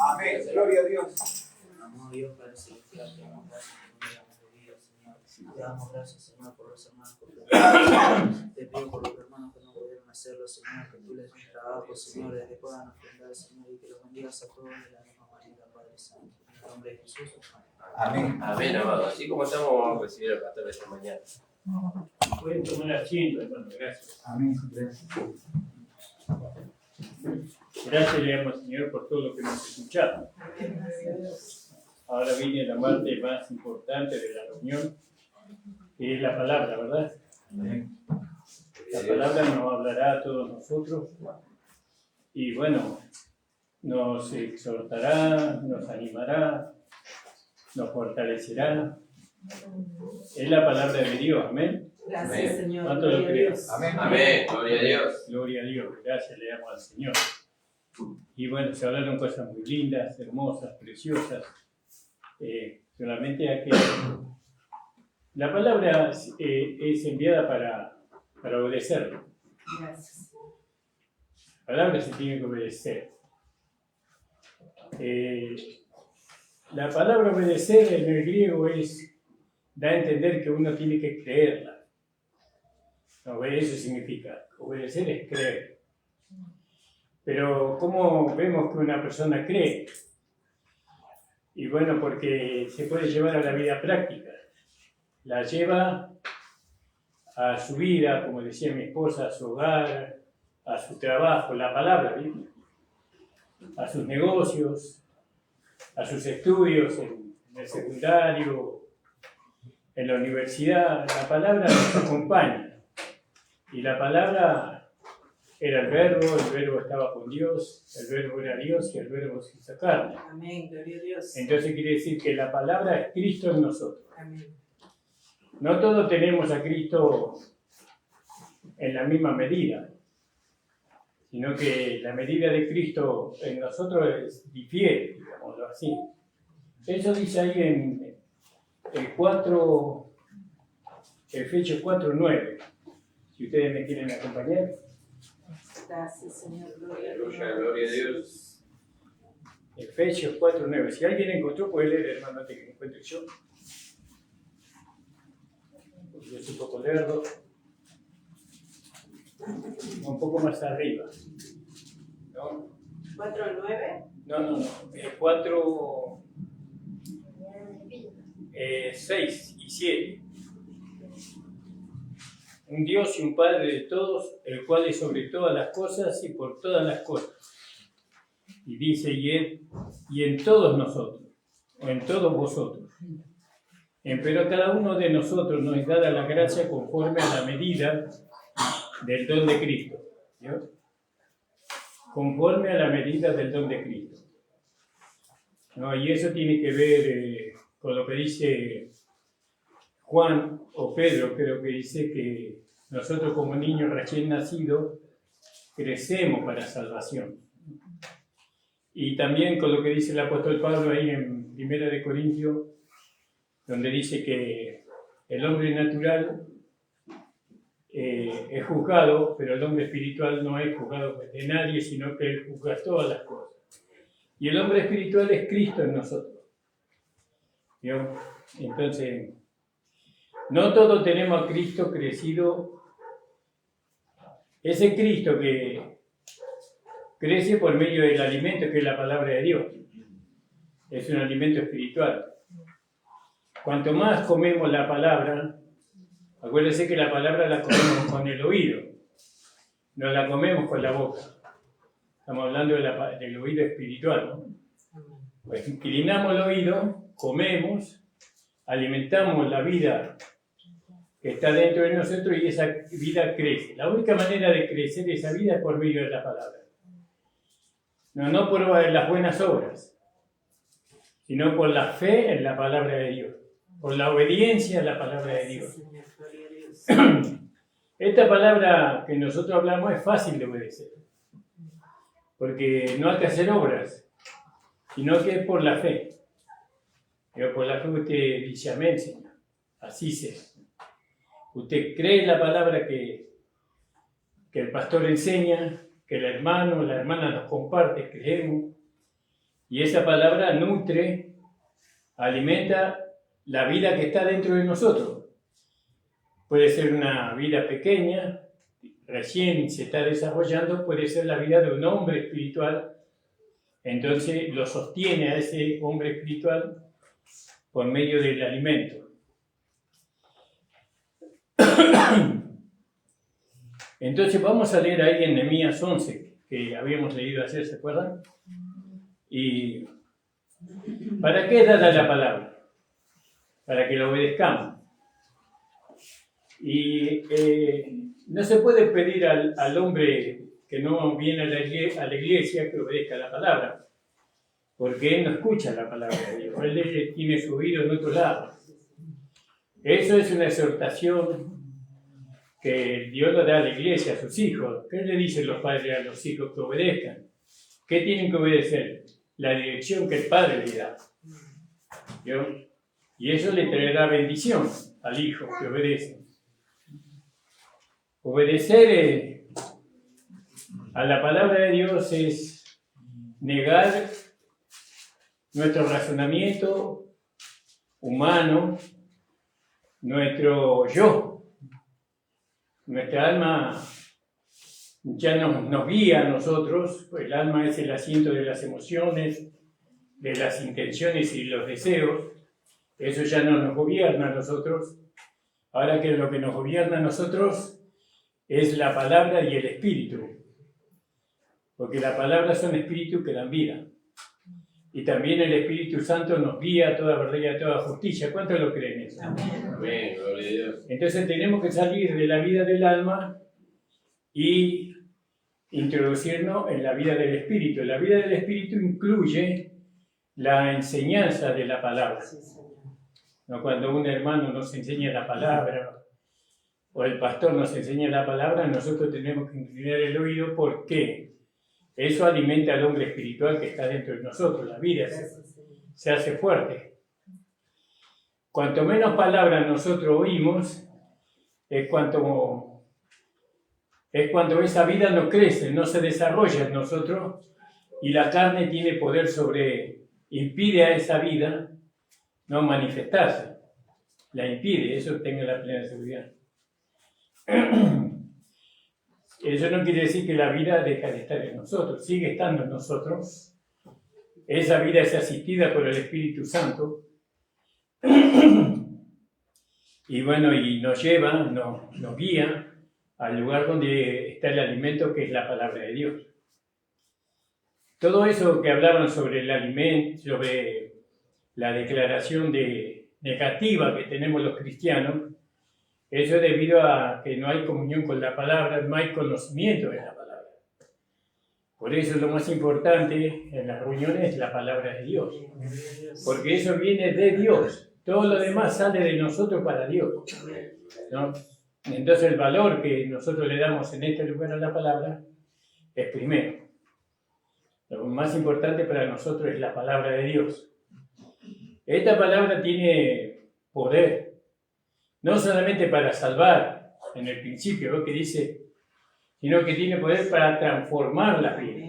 Speaker 5: Amén. Gloria a Dios.
Speaker 6: Amado Dios, Padre Celestial, te damos gracias por un día más de vida, Señor. Te damos gracias, Señor, por los hermanos que te pido por los hermanos que no pudieron hacerlo, Señor, que tú les des trabajo, Señor, que puedan ofrendar, Señor, y que los bendigas a todos de la misma manera, Padre Santo. En el nombre de Jesús.
Speaker 5: Amén.
Speaker 1: Amén, amado. Así como estamos, vamos a recibir al pastor esta mañana.
Speaker 7: Pueden tomar asiento, hermano, gracias.
Speaker 5: Amén. Gracias.
Speaker 7: Gracias le damos, Señor, por todo lo que hemos escuchado. Ahora viene la parte más importante de la reunión, que es la palabra, ¿verdad? La palabra nos hablará a todos nosotros y bueno, nos exhortará, nos animará, nos fortalecerá. Es la palabra de Dios, amén.
Speaker 2: Gracias, Señor.
Speaker 7: ¿Cuánto lo
Speaker 2: Gloria a
Speaker 7: creen?
Speaker 2: Dios.
Speaker 5: Amén.
Speaker 1: Amén. Gloria a Dios.
Speaker 7: Gloria a Dios, gracias le damos al Señor. Y bueno, se hablaron cosas muy lindas, hermosas, preciosas. Solamente hay que... La palabra es enviada para obedecerlo.
Speaker 2: Gracias.
Speaker 7: La palabra se tiene que obedecer. La palabra obedecer en el griego da a entender que uno tiene que creerla. No, eso significa, obedecer es creer. Pero ¿cómo vemos que una persona cree? Y bueno, porque se puede llevar a la vida práctica. La lleva a su vida, como decía mi esposa, a su hogar, a su trabajo, la palabra, ¿bien? A sus negocios, a sus estudios en el secundario, en la universidad. La palabra nos acompaña. Y la palabra era el verbo estaba con Dios, el verbo era Dios y el verbo se hizo carne.
Speaker 2: Amén. Gloria a Dios.
Speaker 7: Entonces quiere decir que la palabra es Cristo en nosotros.
Speaker 2: Amén.
Speaker 7: No todos tenemos a Cristo en la misma medida, sino que la medida de Cristo en nosotros difiere, digámoslo así. Eso dice ahí en Efesios 4:9. Si ustedes me quieren acompañar.
Speaker 2: Gracias, Señor. Gloria a
Speaker 1: Aleluya,
Speaker 2: Dios.
Speaker 1: gloria a Dios.
Speaker 7: Efesios 4:9. Si alguien encontró, puede leer, hermano, antes que encuentre yo. Porque yo soy un poco lerdo. Un poco más arriba. ¿No?
Speaker 2: 4:9.
Speaker 7: No. 4, 6 y 7. Un Dios y un Padre de todos, el cual es sobre todas las cosas y por todas las cosas. Y dice, y en todos nosotros, o en todos vosotros. Pero a cada uno de nosotros nos es dada la gracia conforme a la medida del don de Cristo. ¿Vio? Conforme a la medida del don de Cristo. ¿No? Y eso tiene que ver con lo que dice Juan o Pedro creo que dice que nosotros como niños recién nacidos crecemos para salvación. Y también con lo que dice el apóstol Pablo ahí en 1 de Corintios, donde dice que el hombre natural es juzgado, pero el hombre espiritual no es juzgado de nadie, sino que él juzga todas las cosas. Y el hombre espiritual es Cristo en nosotros. ¿Vio? Entonces, no todos tenemos a Cristo crecido. Ese Cristo que crece por medio del alimento que es la palabra de Dios. Es un alimento espiritual. Cuanto más comemos la palabra, acuérdense que la palabra la comemos con el oído, no la comemos con la boca. Estamos hablando del oído espiritual, ¿no? Pues inclinamos el oído, comemos, alimentamos la vida que está dentro de nosotros y esa vida crece. La única manera de crecer esa vida es por medio de la palabra. No por las buenas obras, sino por la fe en la palabra de Dios, por la obediencia a la palabra de Dios. Esta palabra que nosotros hablamos es fácil de obedecer, porque no hay que hacer obras, sino que es por la fe. Pero por la fe usted dice amén, Señor, así sea. Usted cree la palabra que el pastor enseña, que el hermano o la hermana nos comparte, creemos, y esa palabra nutre, alimenta la vida que está dentro de nosotros. Puede ser una vida pequeña, recién se está desarrollando, puede ser la vida de un hombre espiritual, entonces lo sostiene a ese hombre espiritual por medio del alimento. Entonces vamos a leer ahí en Nehemías 11, que habíamos leído ayer, ¿se acuerdan? ¿Y para qué es dada la palabra? Para que la obedezcamos. Y no se puede pedir al hombre que no viene a la iglesia que obedezca la palabra, porque él no escucha la palabra de Dios, él tiene su oído en otro lado. Eso es una exhortación que Dios le da a la iglesia, a sus hijos. ¿Qué le dicen los padres a los hijos? Que obedezcan. ¿Qué tienen que obedecer? La dirección que el padre le da. ¿Vio? Y eso le traerá bendición al hijo que obedece. Obedecer a la palabra de Dios es negar nuestro razonamiento humano, nuestro yo. Nuestra alma ya nos guía a nosotros, pues el alma es el asiento de las emociones, de las intenciones y los deseos. Eso ya no nos gobierna a nosotros. Ahora que lo que nos gobierna a nosotros es la palabra y el espíritu. Porque la palabra son espíritus que dan vida. Y también el Espíritu Santo nos guía a toda verdad y a toda justicia. ¿Cuántos lo creen eso?
Speaker 1: Amén, gloria a Dios.
Speaker 7: Entonces tenemos que salir de la vida del alma y introducirnos en la vida del Espíritu. La vida del Espíritu incluye la enseñanza de la palabra. ¿No? Cuando un hermano nos enseña la palabra o el pastor nos enseña la palabra, nosotros tenemos que inclinar el oído. ¿Por qué? Eso alimenta al hombre espiritual que está dentro de nosotros. La vida se hace fuerte. Cuanto menos palabras nosotros oímos, es cuando esa vida no crece, no se desarrolla en nosotros y la carne tiene poder impide a esa vida no manifestarse. La impide, eso tenga la plena seguridad. Eso no quiere decir que la vida deja de estar en nosotros, sigue estando en nosotros. Esa vida es asistida por el Espíritu Santo. Y bueno, y nos lleva, nos guía al lugar donde está el alimento, que es la palabra de Dios. Todo eso que hablaban sobre el alimento, sobre la declaración negativa que tenemos los cristianos, eso es debido a que no hay comunión con la palabra, no hay conocimiento de la palabra. Por eso lo más importante en las reuniones es la palabra de Dios. Porque eso viene de Dios. todo lo demás sale de nosotros para Dios, ¿no? Entonces el valor que nosotros le damos en este lugar a la palabra es primero. Lo más importante para nosotros es la palabra de Dios. Esta palabra tiene poder, no solamente para salvar, en el principio, lo que dice, sino que tiene poder para transformar la vida.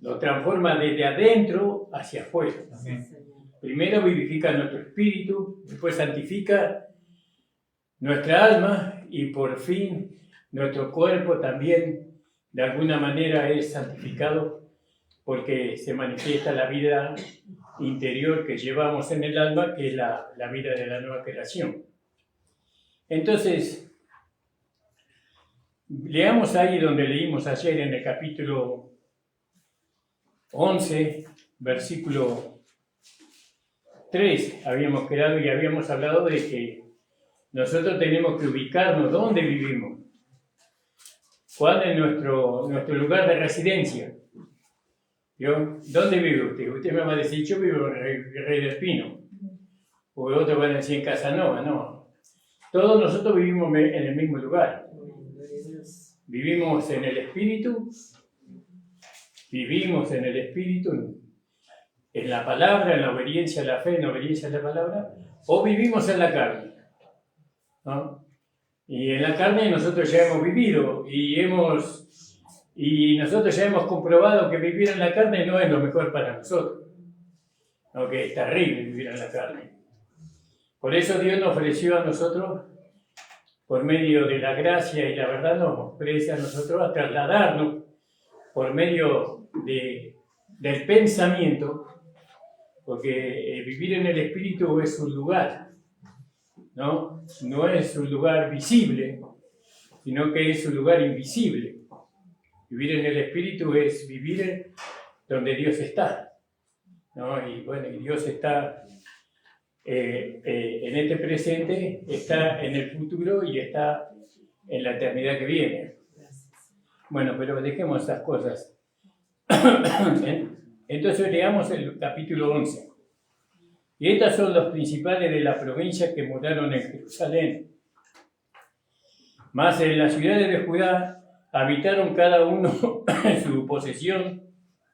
Speaker 7: Lo transforma desde adentro hacia afuera. Primero vivifica nuestro espíritu, después santifica nuestra alma y por fin nuestro cuerpo también de alguna manera es santificado porque se manifiesta la vida interior que llevamos en el alma, que es la vida de la nueva creación. Entonces, leamos ahí donde leímos ayer en el capítulo 11, versículo 3, habíamos quedado y habíamos hablado de que nosotros tenemos que ubicarnos dónde vivimos, cuál es nuestro lugar de residencia. ¿Dónde vive usted? Usted me va a decir, yo vivo en Rey del Pino, o otros van a decir en Casanova. No, todos nosotros vivimos en el mismo lugar. Vivimos en el Espíritu, en la palabra, en la obediencia a la fe, en la obediencia a la palabra, o vivimos en la carne, ¿no? Y en la carne nosotros ya hemos vivido y nosotros ya hemos comprobado que vivir en la carne no es lo mejor para nosotros, aunque es terrible vivir en la carne. Por eso Dios nos ofreció a nosotros, por medio de la gracia y la verdad, nos ofrece a nosotros a trasladarnos por medio del pensamiento, porque vivir en el Espíritu es un lugar, ¿no? No es un lugar visible, sino que es un lugar invisible. Vivir en el Espíritu es vivir donde Dios está, ¿no? Y bueno, y Dios está en este presente, está en el futuro y está en la eternidad que viene. Bueno, pero dejemos esas cosas. Entonces leamos el capítulo 11. Y estas son los principales de la provincia que moraron en Jerusalén. Mas en las ciudades de Judá habitaron cada uno en su posesión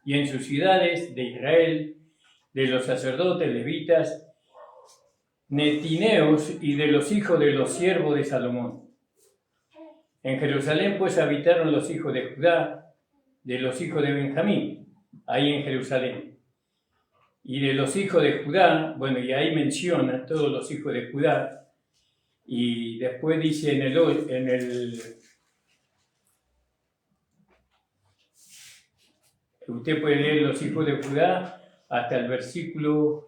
Speaker 7: y en sus ciudades de Israel, de los sacerdotes levitas, netineos y de los hijos de los siervos de Salomón. En Jerusalén pues habitaron los hijos de Judá, de los hijos de Benjamín, ahí en Jerusalén. Y de los hijos de Judá, bueno, y ahí menciona todos los hijos de Judá, y después dice usted puede leer los hijos de Judá hasta el versículo.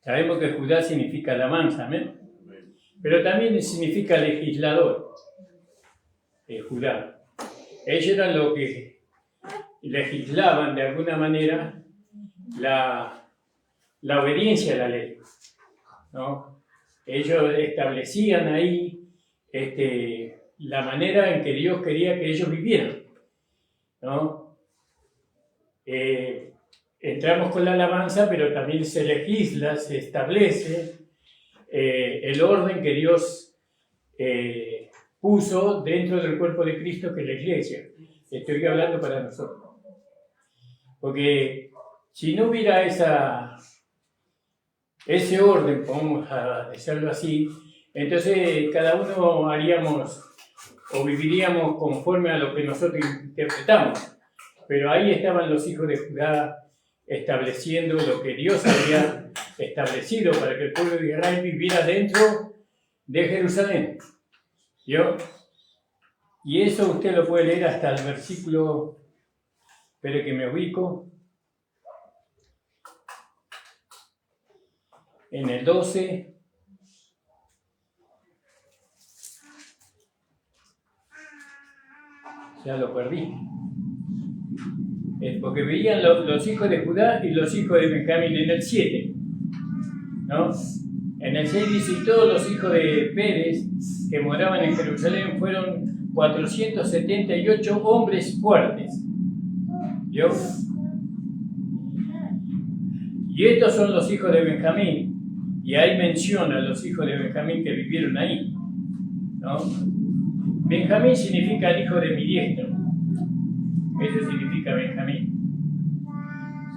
Speaker 7: Sabemos que Judá significa alabanza, ¿amén? Pero también significa legislador, Judá. Ellos eran los que legislaban de alguna manera la obediencia a la ley, ¿no? Ellos establecían ahí la manera en que Dios quería que ellos vivieran, ¿no? Entramos con la alabanza, pero también se legisla, se establece el orden que Dios puso dentro del cuerpo de Cristo, que es la iglesia. Estoy hablando para nosotros. Porque si no hubiera ese orden, vamos a decirlo así, entonces cada uno haríamos o viviríamos conforme a lo que nosotros interpretamos. Pero ahí estaban los hijos de Judá estableciendo lo que Dios había establecido para que el pueblo de Israel viviera dentro de Jerusalén. ¿Yo? Y eso usted lo puede leer hasta el versículo, espere que me ubico, en el 12. Ya lo perdí. Porque veían los hijos de Judá y los hijos de Benjamín en el 7, ¿no? En el 6 dice, y todos los hijos de Pérez que moraban en Jerusalén fueron 478 hombres fuertes. ¿Vio? Y estos son los hijos de Benjamín, y ahí menciona a los hijos de Benjamín que vivieron ahí, ¿no? Benjamín significa el hijo de mi diestro. Eso significa Benjamín.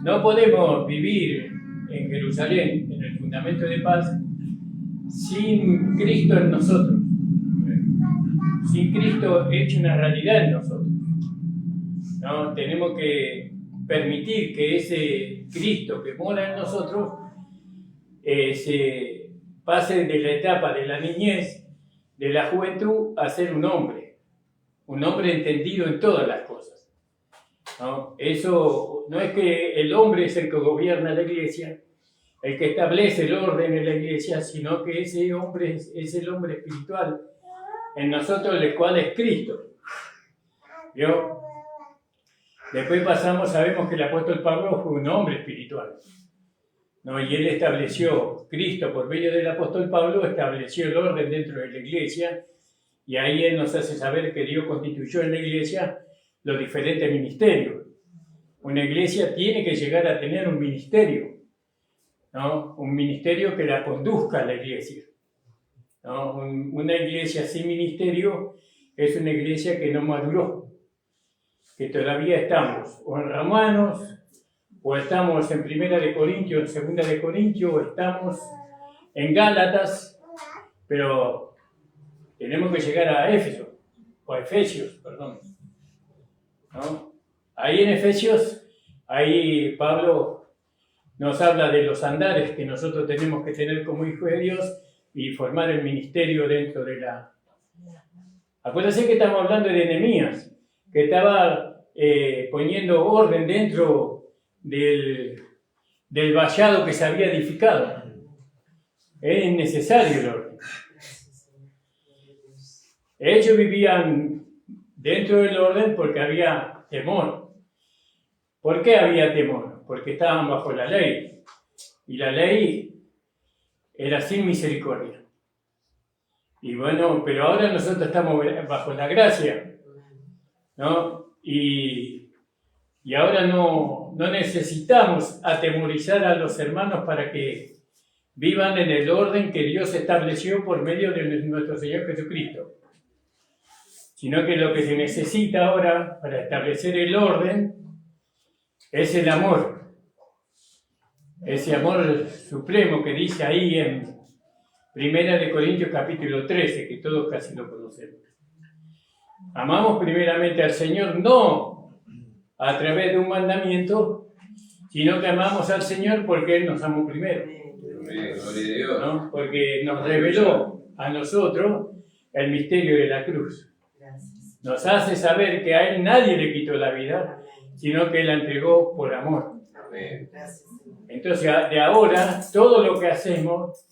Speaker 7: No podemos vivir en Jerusalén, en el fundamento de paz, sin Cristo en nosotros, sin Cristo hecho una realidad en nosotros, ¿no? Tenemos que permitir que ese Cristo que mora en nosotros se pase de la etapa de la niñez, de la juventud, a ser un hombre entendido en todas las cosas, ¿no? Eso no es que el hombre es el que gobierna la iglesia, el que establece el orden en la iglesia, sino que ese hombre es el hombre espiritual en nosotros, el cual es Cristo. ¿Vio? Después sabemos que el apóstol Pablo fue un hombre espiritual, ¿no? Y él estableció, Cristo por medio del apóstol Pablo estableció el orden dentro de la iglesia, y ahí él nos hace saber que Dios constituyó en la iglesia los diferentes ministerios. Una iglesia tiene que llegar a tener un ministerio, ¿no? Un ministerio que la conduzca a la iglesia, ¿no? Una iglesia sin ministerio es una iglesia que no maduró, que todavía estamos o en Romanos, o estamos en 1 de Corintios, en 2 de Corintios, o estamos en Gálatas, pero tenemos que llegar a Éfeso, o a Efesios, perdón, ¿no? Ahí en Efesios, ahí Pablo nos habla de los andares que nosotros tenemos que tener como hijos de Dios y formar el ministerio dentro de la... Acuérdense que estamos hablando de Nehemías, que estaba poniendo orden dentro del vallado que se había edificado. Es necesario el orden. Ellos vivían dentro del orden porque había temor. ¿Por qué había temor? Porque estaban bajo la ley. Y la ley era sin misericordia. Y bueno, pero ahora nosotros estamos bajo la gracia, ¿no? Y ahora no necesitamos atemorizar a los hermanos para que vivan en el orden que Dios estableció por medio de nuestro Señor Jesucristo. Sino que lo que se necesita ahora para establecer el orden es el amor. Ese amor supremo que dice ahí en 1 de Corintios capítulo 13, que todos casi lo conocemos. Amamos primeramente al Señor, no a través de un mandamiento, sino que amamos al Señor porque Él nos amó primero, ¿no? Porque nos reveló a nosotros el misterio de la cruz. Nos hace saber que a Él nadie le quitó la vida, sino que Él la entregó por amor. Entonces, de ahora, todo lo que hacemos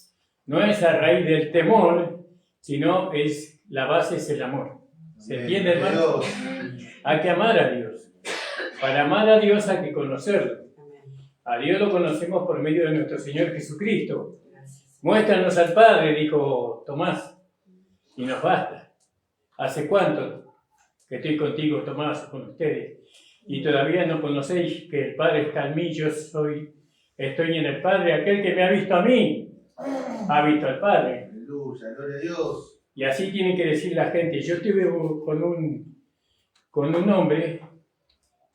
Speaker 7: no es a raíz del temor, sino la base es el amor. ¿Se entiende, hermano? Hay que amar a Dios. Para amar a Dios hay que conocerlo. A Dios lo conocemos por medio de nuestro Señor Jesucristo. Muéstranos al Padre, dijo Tomás, y nos basta. ¿Hace cuánto que estoy contigo, Tomás, con ustedes? Y todavía no conocéis que el Padre está en mí, yo estoy en el Padre. Aquel que me ha visto a mí, ha visto al Padre.
Speaker 1: Aleluya, gloria a Dios.
Speaker 7: Y así tiene que decir la gente. Yo estuve con un hombre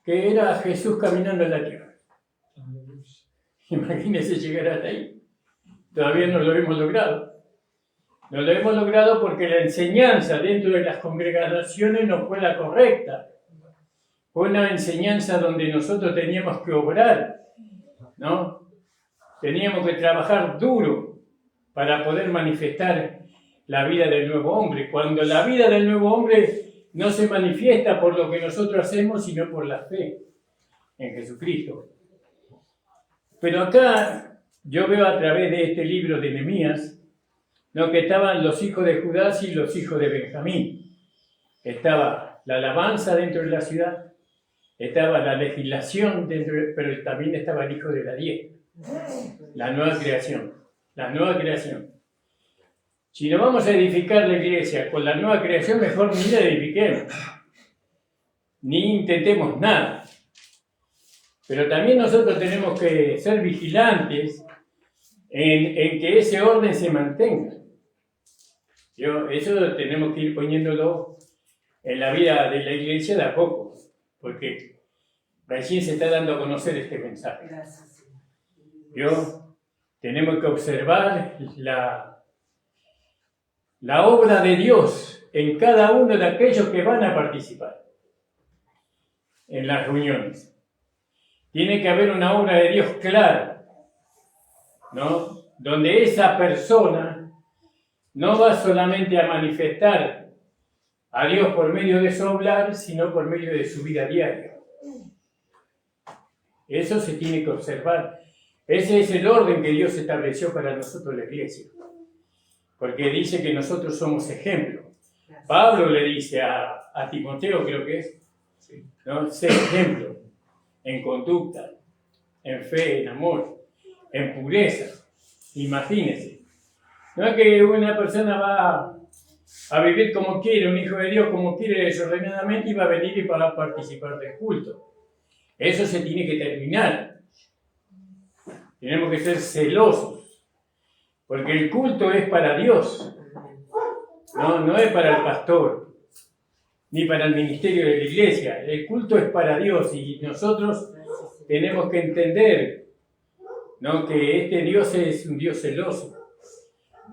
Speaker 7: que era Jesús caminando en la tierra. Imagínense llegar hasta ahí. Todavía no lo hemos logrado. No lo hemos logrado porque la enseñanza dentro de las congregaciones no fue la correcta. Fue una enseñanza donde nosotros teníamos que obrar, ¿no? Teníamos que trabajar duro para poder manifestar la vida del nuevo hombre. Cuando la vida del nuevo hombre no se manifiesta por lo que nosotros hacemos, sino por la fe en Jesucristo. Pero acá yo veo a través de este libro de Nehemías, ¿no?, que estaban los hijos de Judá y los hijos de Benjamín. Estaba la alabanza dentro de la ciudad, estaba la legislación dentro, pero también estaba el hijo de la 10, la nueva creación, la nueva creación. Si no vamos a edificar la iglesia con la nueva creación, mejor ni la edifiquemos, ni intentemos nada. Pero también nosotros tenemos que ser vigilantes en que ese orden se mantenga. Eso tenemos que ir poniéndolo en la vida de la iglesia de a poco, porque recién se está dando a conocer este mensaje. Tenemos que observar la obra de Dios en cada uno de aquellos que van a participar en las reuniones. Tiene que haber una obra de Dios clara, ¿no? Donde esa persona no va solamente a manifestar a Dios por medio de su hablar, sino por medio de su vida diaria. Eso se tiene que observar. Ese es el orden que Dios estableció para nosotros la iglesia. Porque dice que nosotros somos ejemplo. Pablo le dice a Timoteo, creo que es, ¿no? Sé ejemplo en conducta, en fe, en amor, en pureza. Imagínense. No es que una persona va a vivir como quiere, un hijo de Dios como quiere desordenadamente y va a venir y va a participar del culto. Eso se tiene que terminar. Tenemos que ser celosos, porque el culto es para Dios, no es para el pastor, ni para el ministerio de la iglesia. El culto es para Dios y nosotros tenemos que entender, ¿no?, que este Dios es un Dios celoso,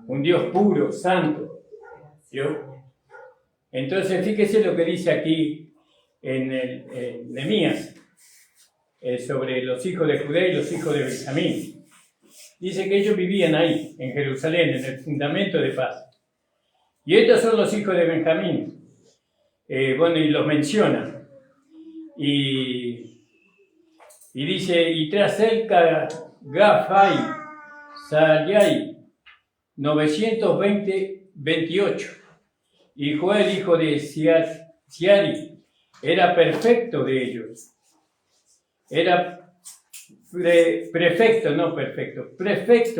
Speaker 7: un Dios puro, santo. Entonces, fíjese lo que dice aquí en Nehemías sobre los hijos de Judá y los hijos de Benjamín. Dice que ellos vivían ahí, en Jerusalén, en el fundamento de paz. Y estos son los hijos de Benjamín. Y los menciona. Y dice, y tras él Gafai, Sayai, 928. Y Joel, hijo de Siari, era perfecto de ellos. Era prefecto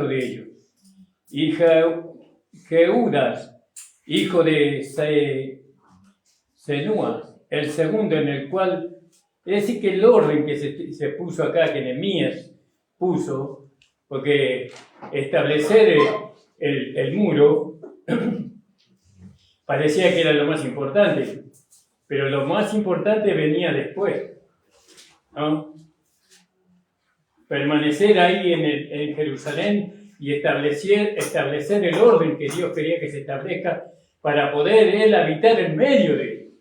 Speaker 7: de ellos. Y Jeudas, hijo de Senúa, el segundo, en el cual, es decir, que el orden que se puso acá, que Nehemías puso, porque establecer el muro parecía que era lo más importante, pero lo más importante venía después, ¿no? Permanecer ahí en Jerusalén y establecer el orden que Dios quería que se establezca para poder Él habitar en medio de ellos.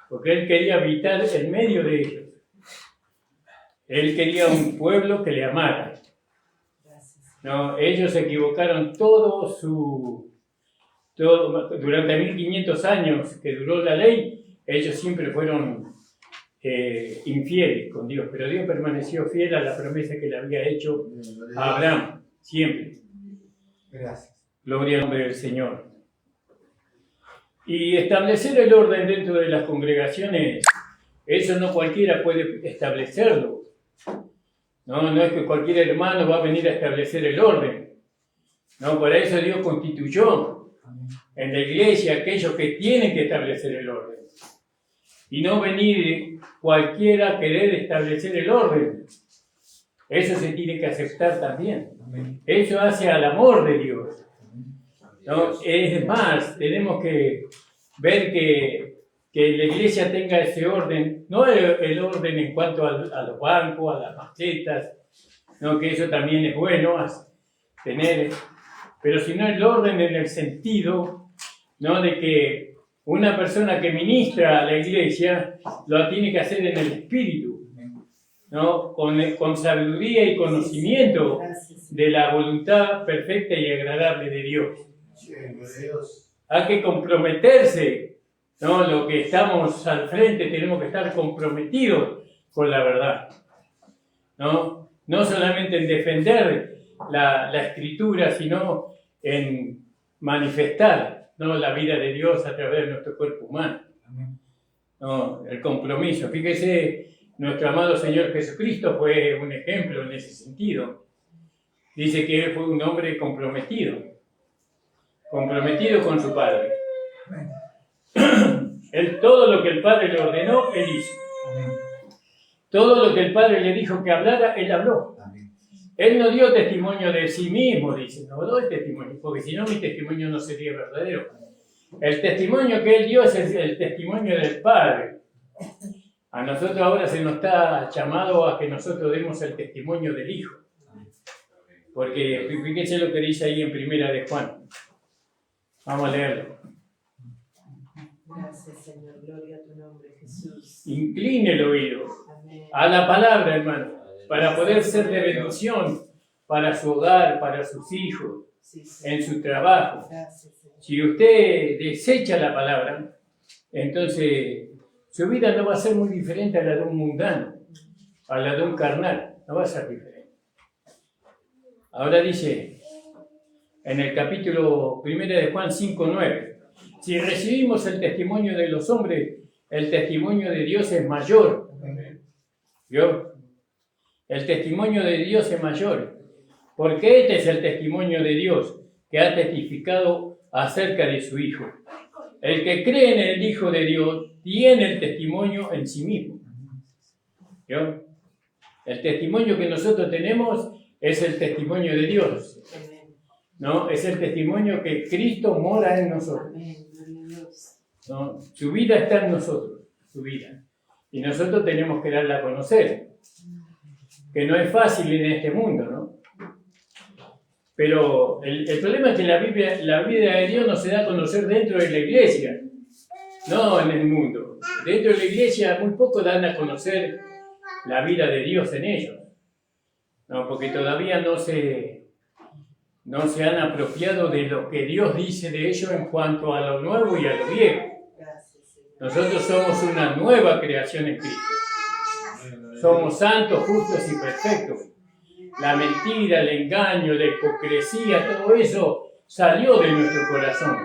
Speaker 7: Porque Él quería habitar en medio de ellos. Él quería un pueblo que le amara. No, ellos se equivocaron durante 1500 años que duró la ley, ellos siempre fueron infieles con Dios, pero Dios permaneció fiel a la promesa que le había hecho a Abraham, siempre.
Speaker 8: Gracias.
Speaker 7: Gloria al nombre del Señor. Y establecer el orden dentro de las congregaciones, eso no cualquiera puede establecerlo. No es que cualquier hermano va a venir a establecer el orden. No, para eso Dios constituyó en la iglesia aquellos que tienen que establecer el orden. Y no venir cualquiera a querer establecer el orden. Eso se tiene que aceptar también. Eso hace al amor de Dios. ¿No? Es más, tenemos que ver que la iglesia tenga ese orden, no el orden en cuanto a los bancos, a las macetas, ¿no? Que eso también es bueno tener, pero sino el orden en el sentido, ¿no?, de que una persona que ministra a la iglesia lo tiene que hacer en el espíritu, ¿no?, con sabiduría y conocimiento de la voluntad perfecta y agradable de Dios. Hay que comprometerse, ¿no? Lo que estamos al frente tenemos que estar comprometidos con la verdad, ¿no? No solamente en defender la escritura, sino en manifestar, ¿no?, la vida de Dios a través de nuestro cuerpo humano, ¿no? El compromiso. Fíjese, nuestro amado Señor Jesucristo fue un ejemplo en ese sentido. Dice que Él fue un hombre comprometido con su Padre. Todo lo que el Padre le ordenó, Él hizo. Todo lo que el Padre le dijo que hablara, Él habló. Él no dio testimonio de sí mismo, dice, no doy testimonio, porque si no mi testimonio no sería verdadero. El testimonio que él dio es el testimonio del Padre. A nosotros ahora se nos está llamado a que nosotros demos el testimonio del Hijo. Porque fíjense lo que dice ahí en Primera de Juan. Vamos a leerlo.
Speaker 2: Gracias, Señor. Gloria a tu nombre, Jesús.
Speaker 7: Incline el oído
Speaker 2: Amén.
Speaker 7: a la palabra, hermano, para poder ser de bendición para su hogar, para sus hijos,
Speaker 2: Sí,
Speaker 7: en su trabajo.
Speaker 2: gracias, Señor.
Speaker 7: Si usted desecha la palabra, entonces su vida no va a ser muy diferente a la de un mundano, a la de un carnal, no va a ser diferente. Ahora dice, en el capítulo 1 de Juan 5:9, si recibimos el testimonio de los hombres, el testimonio de Dios es mayor. ¿Vio? El testimonio de Dios es mayor, porque este es el testimonio de Dios que ha testificado acerca de su Hijo. El que cree en el Hijo de Dios tiene el testimonio en sí mismo. ¿Vio? El testimonio que nosotros tenemos es el testimonio de Dios, ¿no? Es el testimonio que Cristo mora en nosotros, ¿no? Su vida está en nosotros, su vida. Y nosotros tenemos que darla a conocer, que no es fácil en este mundo, ¿no? Pero el problema es que la vida de Dios no se da a conocer dentro de la iglesia, no en el mundo. Dentro de la iglesia muy poco dan a conocer la vida de Dios en ellos, ¿no? Porque todavía no se han apropiado de lo que Dios dice de ellos en cuanto a lo nuevo y a lo viejo. Nosotros somos una nueva creación en Cristo. Somos santos, justos y perfectos. La mentira, el engaño, la hipocresía, todo eso salió de nuestro corazón.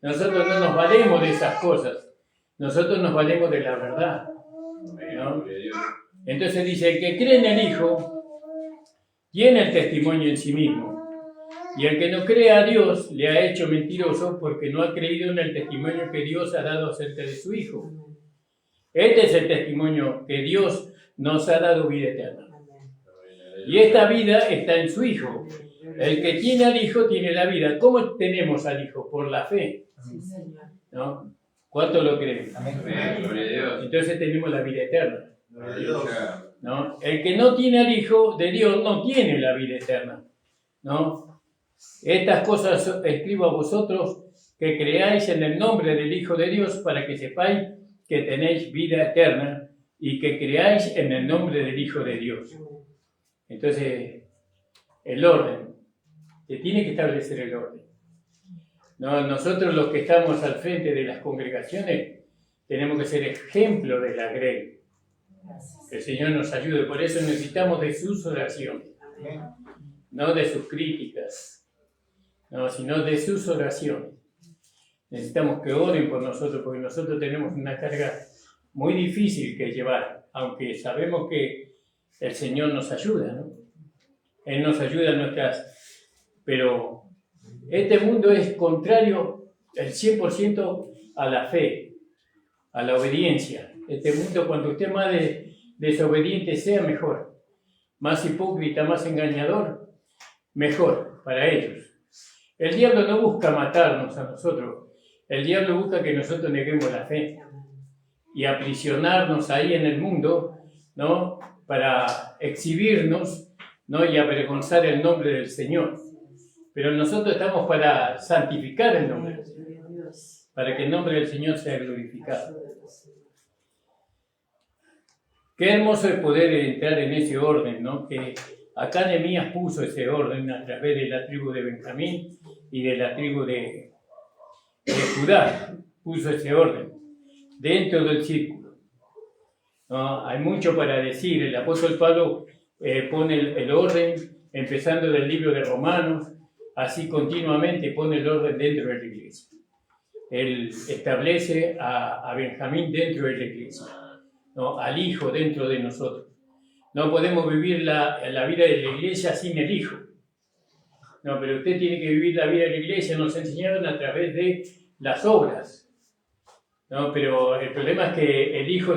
Speaker 7: Nosotros no nos valemos de esas cosas. Nosotros nos valemos de la verdad, ¿no? Entonces dice, el que cree en el Hijo tiene el testimonio en sí mismo. Y el que no cree a Dios le ha hecho mentiroso porque no ha creído en el testimonio que Dios ha dado acerca de su Hijo. Este es el testimonio que Dios nos ha dado vida eterna. Y esta vida está en su Hijo. El que tiene al Hijo tiene la vida. ¿Cómo tenemos al Hijo? Por la fe, ¿no? ¿Cuánto lo creen? Entonces tenemos la vida eterna, ¿no? El que no tiene al Hijo de Dios no tiene la vida eterna, ¿no? Estas cosas escribo a vosotros que creáis en el nombre del Hijo de Dios para que sepáis que tenéis vida eterna y que creáis en el nombre del Hijo de Dios. Entonces, el orden, se tiene que establecer el orden. No, nosotros los que estamos al frente de las congregaciones tenemos que ser ejemplo de la grey. Que el Señor nos ayude, por eso necesitamos de sus oraciones, no de sus críticas, no, sino de sus oraciones. Necesitamos que oren por nosotros, porque nosotros tenemos una carga muy difícil que llevar, aunque sabemos que el Señor nos ayuda, ¿no? Él nos ayuda en nuestras... Pero este mundo es contrario el 100% a la fe, a la obediencia. Este mundo, cuanto usted más desobediente sea, mejor. Más hipócrita, más engañador, mejor para ellos. El diablo no busca matarnos a nosotros. El diablo busca que nosotros neguemos la fe y aprisionarnos ahí en el mundo, ¿no? Para exhibirnos, ¿no? Y avergonzar el nombre del Señor. Pero nosotros estamos para santificar el nombre del Señor, para que el nombre del Señor sea glorificado. Qué hermoso es poder entrar en ese orden, ¿no? Que acá Nehemías puso ese orden a través de la tribu de Benjamín y de la tribu de Judá. Puso ese orden dentro del círculo, ¿no? Hay mucho para decir. El apóstol Pablo pone el orden, empezando del libro de Romanos, así continuamente pone el orden dentro de la iglesia. Él establece a Benjamín dentro de la iglesia, ¿no? Al Hijo dentro de nosotros. No podemos vivir la vida de la iglesia sin el Hijo. No, pero usted tiene que vivir la vida de la iglesia, nos enseñaron a través de las obras. No, pero el problema es que el Hijo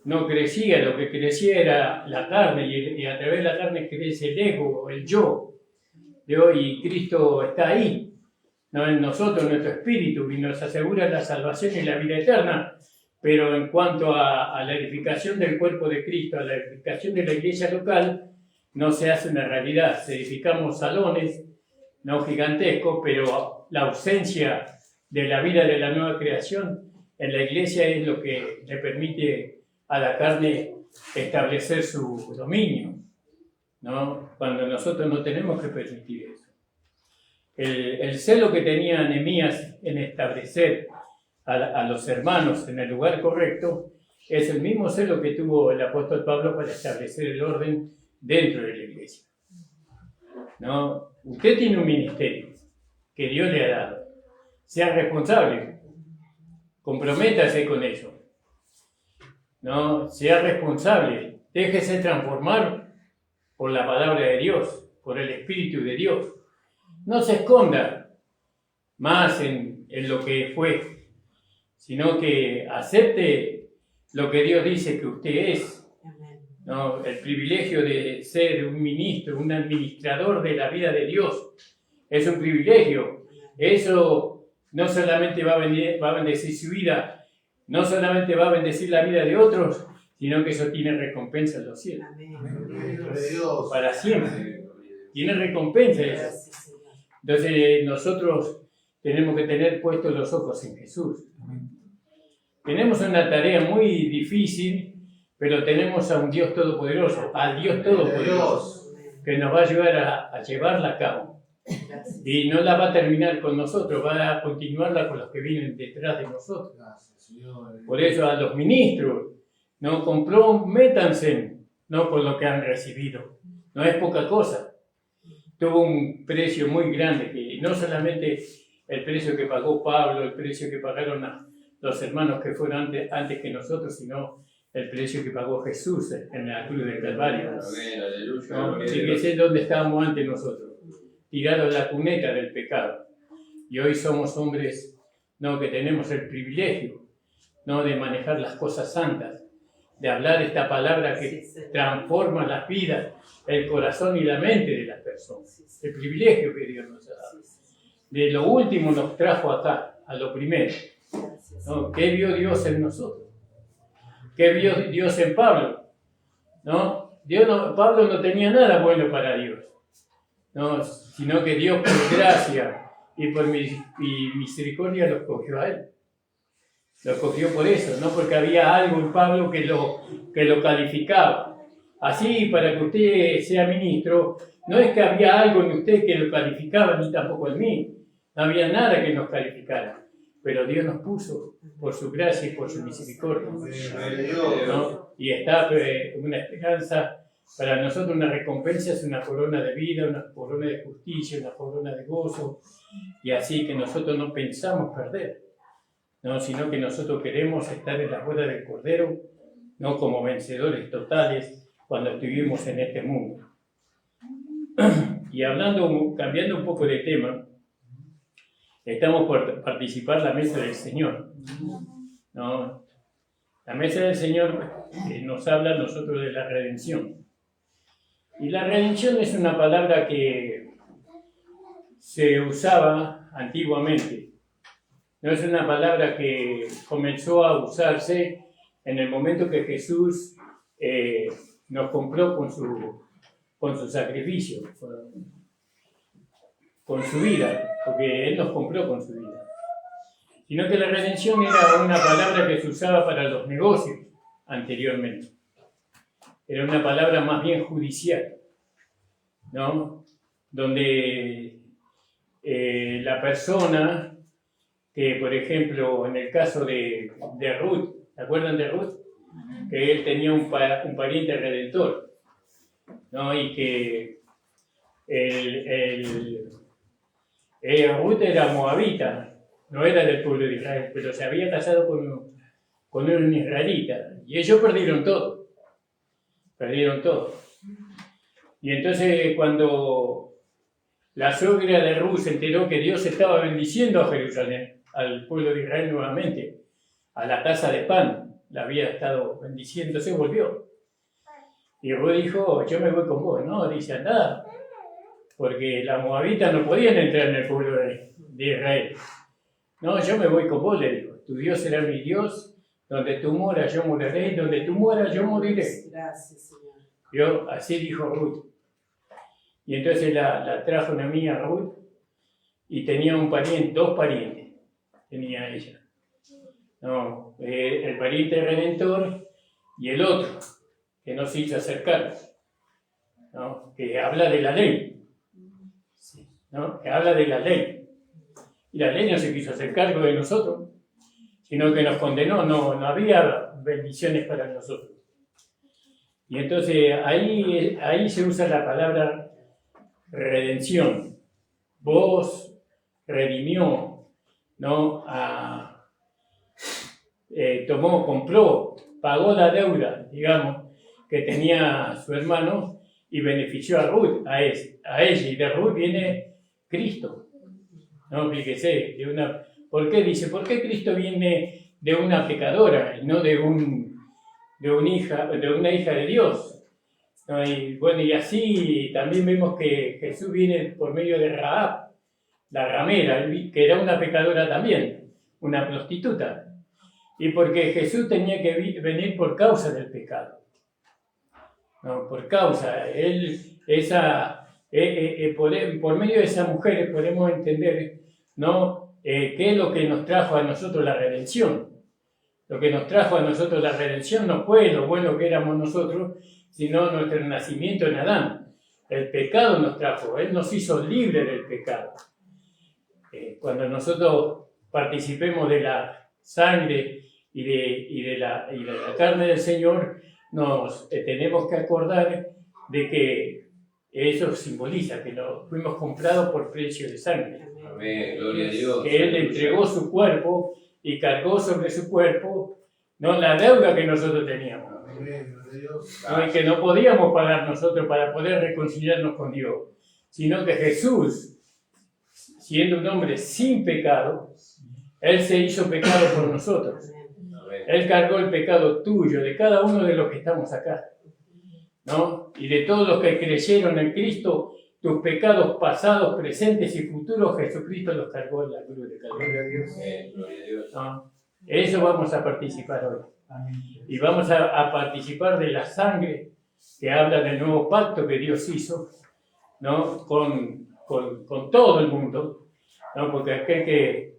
Speaker 7: no crecía, lo que crecía era la carne, y a través de la carne crece el ego, el yo. Y Cristo está ahí, ¿no? En nosotros, nuestro espíritu, y nos asegura la salvación y la vida eterna. Pero en cuanto a la edificación del cuerpo de Cristo, a la edificación de la iglesia local, no se hace una realidad. Se edificamos salones, no gigantescos, pero la ausencia de la vida de la nueva creación en la iglesia es lo que le permite a la carne establecer su dominio, ¿no? Cuando nosotros no tenemos que permitir eso. El celo que tenía Nehemías en establecer a los hermanos en el lugar correcto es el mismo celo que tuvo el apóstol Pablo para establecer el orden dentro de la iglesia, ¿no? Usted tiene un ministerio que Dios le ha dado. Sea responsable, comprométase con eso, ¿no? Sea responsable, déjese transformar por la palabra de Dios, por el Espíritu de Dios. No se esconda más en lo que fue, sino que acepte lo que Dios dice que usted es, ¿no? El privilegio de ser un ministro, un administrador de la vida de Dios, es un privilegio. Eso no solamente va a bendecir su vida, no solamente va a bendecir la vida de otros, sino que eso tiene recompensa en los cielos. Para siempre. Tiene recompensa eso. Entonces nosotros tenemos que tener puestos los ojos en Jesús. Tenemos una tarea muy difícil, pero tenemos a un Dios todopoderoso, al Dios todopoderoso, que nos va a ayudar a llevarla a cabo. Y no la va a terminar con nosotros, va a continuarla con los que vienen detrás de nosotros. Por eso a los ministros, no comprométanse, no con lo que han recibido. No es poca cosa. Tuvo un precio muy grande, que no solamente el precio que pagó Pablo, el precio que pagaron los hermanos que fueron antes que nosotros, sino el precio que pagó Jesús en la cruz del Calvario. ¿No? Fíjese dónde estábamos antes nosotros, tirados a la cuneta del pecado. Y hoy somos hombres, ¿no?, que tenemos el privilegio, ¿no?, de manejar las cosas santas, de hablar esta palabra que transforma las vidas, el corazón y la mente de las personas. El privilegio que Dios nos ha dado. De lo último nos trajo acá, a lo primero, ¿no? ¿Qué vio Dios en nosotros? ¿Qué vio Dios en Pablo? ¿No? Pablo no tenía nada bueno para Dios, ¿no?, sino que Dios por gracia y por misericordia lo escogió a él. Lo escogió por eso, no porque había algo en Pablo que lo calificaba. Así, para que usted sea ministro, no es que había algo en usted que lo calificaba, ni tampoco en mí. No había nada que nos calificara. Pero Dios nos puso por su gracia y por su misericordia, ¿no? Y está una esperanza para nosotros, una recompensa, es una corona de vida, una corona de justicia, una corona de gozo, y así que nosotros no pensamos perder, ¿no?, sino que nosotros queremos estar en la boda del Cordero, ¿no?, como vencedores totales cuando estuvimos en este mundo. Y cambiando un poco de tema, estamos por participar en la mesa del Señor, ¿no? La mesa del Señor nos habla a nosotros de la redención. Y la redención es una palabra que se usaba antiguamente. No es una palabra que comenzó a usarse en el momento que Jesús nos compró con su sacrificio, con su vida, porque Él nos compró con su vida. Sino que la redención era una palabra que se usaba para los negocios anteriormente. Era una palabra más bien judicial, ¿no?, donde la persona que, por ejemplo, en el caso de Ruth, ¿se acuerdan de Ruth? Que él tenía un pariente redentor, ¿no?, y que Ruth era moabita, no era del pueblo de Israel, pero se había casado con un israelita, y ellos perdieron todo. Y entonces cuando la suegra de Ruth se enteró que Dios estaba bendiciendo a Jerusalén, al pueblo de Israel nuevamente, a la taza de pan, la había estado bendiciendo, se volvió. Y Ruth dijo, yo me voy con vos, ¿no? Dice, andá, porque las moabitas no podían entrar en el pueblo de Israel. No, yo me voy con vos, le dijo, tu Dios será mi Dios, donde tú moras yo moraré, donde tú mueras yo moriré.
Speaker 2: Gracias, Señor.
Speaker 7: ¿Vio? Así dijo Ruth. Y entonces la trajo una amiga Ruth y tenía un pariente, 2 parientes tenía ella. No, el pariente redentor y el otro, que no se hizo acercar, ¿no? Que habla de la ley, ¿no? Que habla de la ley. Y la ley no se quiso hacer cargo de nosotros, sino que nos condenó, no había bendiciones para nosotros. Y entonces ahí se usa la palabra redención. Vos redimió, ¿no? Compró, pagó la deuda, digamos, que tenía su hermano y benefició a Ruth, a ella. Y de Ruth viene Cristo. No, fíjese, ¿por qué dice? ¿Por qué Cristo viene de una pecadora y no de una hija de Dios? ¿No? Y bueno, y así también vemos que Jesús viene por medio de Rahab, la ramera, que era una pecadora también, una prostituta. Y porque Jesús tenía que venir por causa del pecado. No, por causa, por medio de esas mujeres podemos entender, ¿no? Qué es lo que nos trajo a nosotros la redención. Lo que nos trajo a nosotros la redención no fue lo bueno que éramos nosotros, sino nuestro nacimiento en Adán. El pecado nos trajo, Él nos hizo libres del pecado. Cuando nosotros participemos de la sangre y de la carne del Señor, nos tenemos que acordar de que eso simboliza que nos fuimos comprados por precio de sangre.
Speaker 1: Amén, gloria a Dios.
Speaker 7: Que Él entregó su cuerpo y cargó sobre su cuerpo, no la deuda que nosotros teníamos. No, y que no podíamos pagar nosotros para poder reconciliarnos con Dios, sino que Jesús, siendo un hombre sin pecado, Él se hizo pecado por nosotros. Él cargó el pecado tuyo, de cada uno de los que estamos acá, ¿no? Y de todos los que creyeron en Cristo, tus pecados pasados, presentes y futuros, Jesucristo los cargó en la cruz de Calvario.
Speaker 1: Gloria a Dios.
Speaker 7: ¿No? Eso vamos a participar hoy. Y vamos a participar de la sangre que habla del nuevo pacto que Dios hizo, ¿no? con todo el mundo, ¿no? Porque aquel que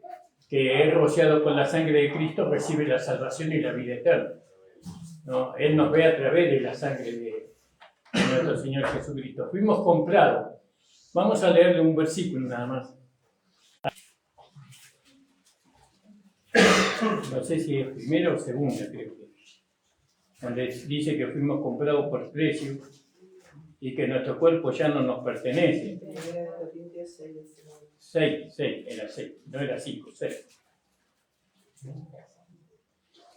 Speaker 7: es rociado con la sangre de Cristo recibe la salvación y la vida eterna, ¿no? Él nos ve a través de la sangre de nuestro Señor Jesucristo. Fuimos comprados. Vamos a leerle un versículo nada más. No sé si es primera o segunda, creo que. Donde dice que fuimos comprados por precio y que nuestro cuerpo ya no nos pertenece. 6, era 6, no era 5, 6.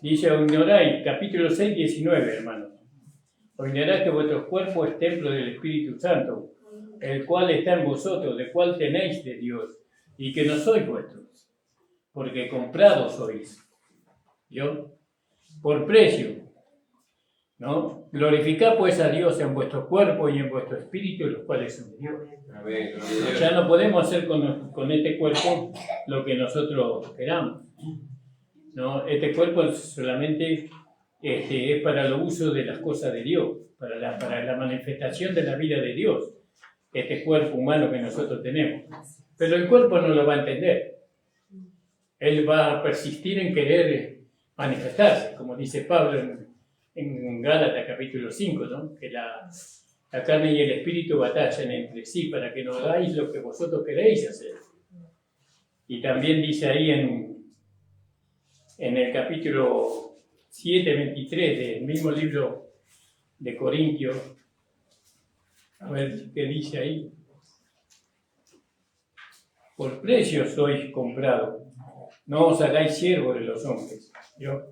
Speaker 7: Dice, o ignoráis, capítulo 6, 19, hermanos. O ignoráis que vuestro cuerpo es templo del Espíritu Santo, el cual está en vosotros, de cual tenéis de Dios, y que no sois vuestros, porque comprados sois. ¿Yo? Por precio. ¿No? Glorificad pues a Dios en vuestro cuerpo y en vuestro espíritu, los cuales son de Dios.
Speaker 1: Amén.
Speaker 7: Ya no podemos hacer con este cuerpo lo que nosotros queramos, ¿no? Este cuerpo solamente es para el uso de las cosas de Dios, para la manifestación de la vida de Dios, este cuerpo humano que nosotros tenemos. Pero el cuerpo no lo va a entender. Él va a persistir en querer manifestarse, como dice Pablo en Gálatas capítulo 5, ¿no? Que la carne y el espíritu batallan entre sí para que no hagáis lo que vosotros queréis hacer. Y también dice ahí en el capítulo 7, 23 del mismo libro de Corintios, a ver qué dice ahí. Por precio sois comprados, no os hagáis siervos de los hombres. ¿Yo?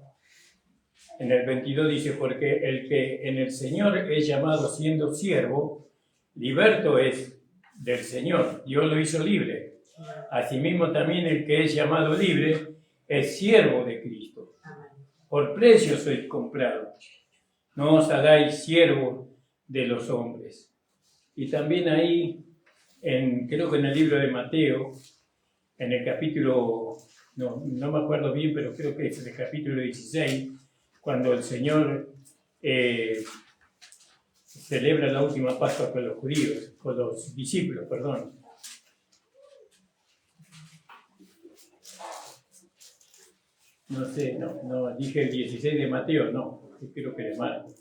Speaker 7: En el 22 dice, porque el que en el Señor es llamado siendo siervo, liberto es del Señor. Dios lo hizo libre. Asimismo también el que es llamado libre es siervo de Cristo. por precio sois comprados. No os hagáis siervos de los hombres. Y también ahí, creo que en el libro de Mateo, en el capítulo, no me acuerdo bien, pero creo que es en el capítulo 16, cuando el Señor celebra la última Pascua con los judíos, con los discípulos, perdón. No sé, no, dije el 16 de Mateo, no, creo que de Marcos.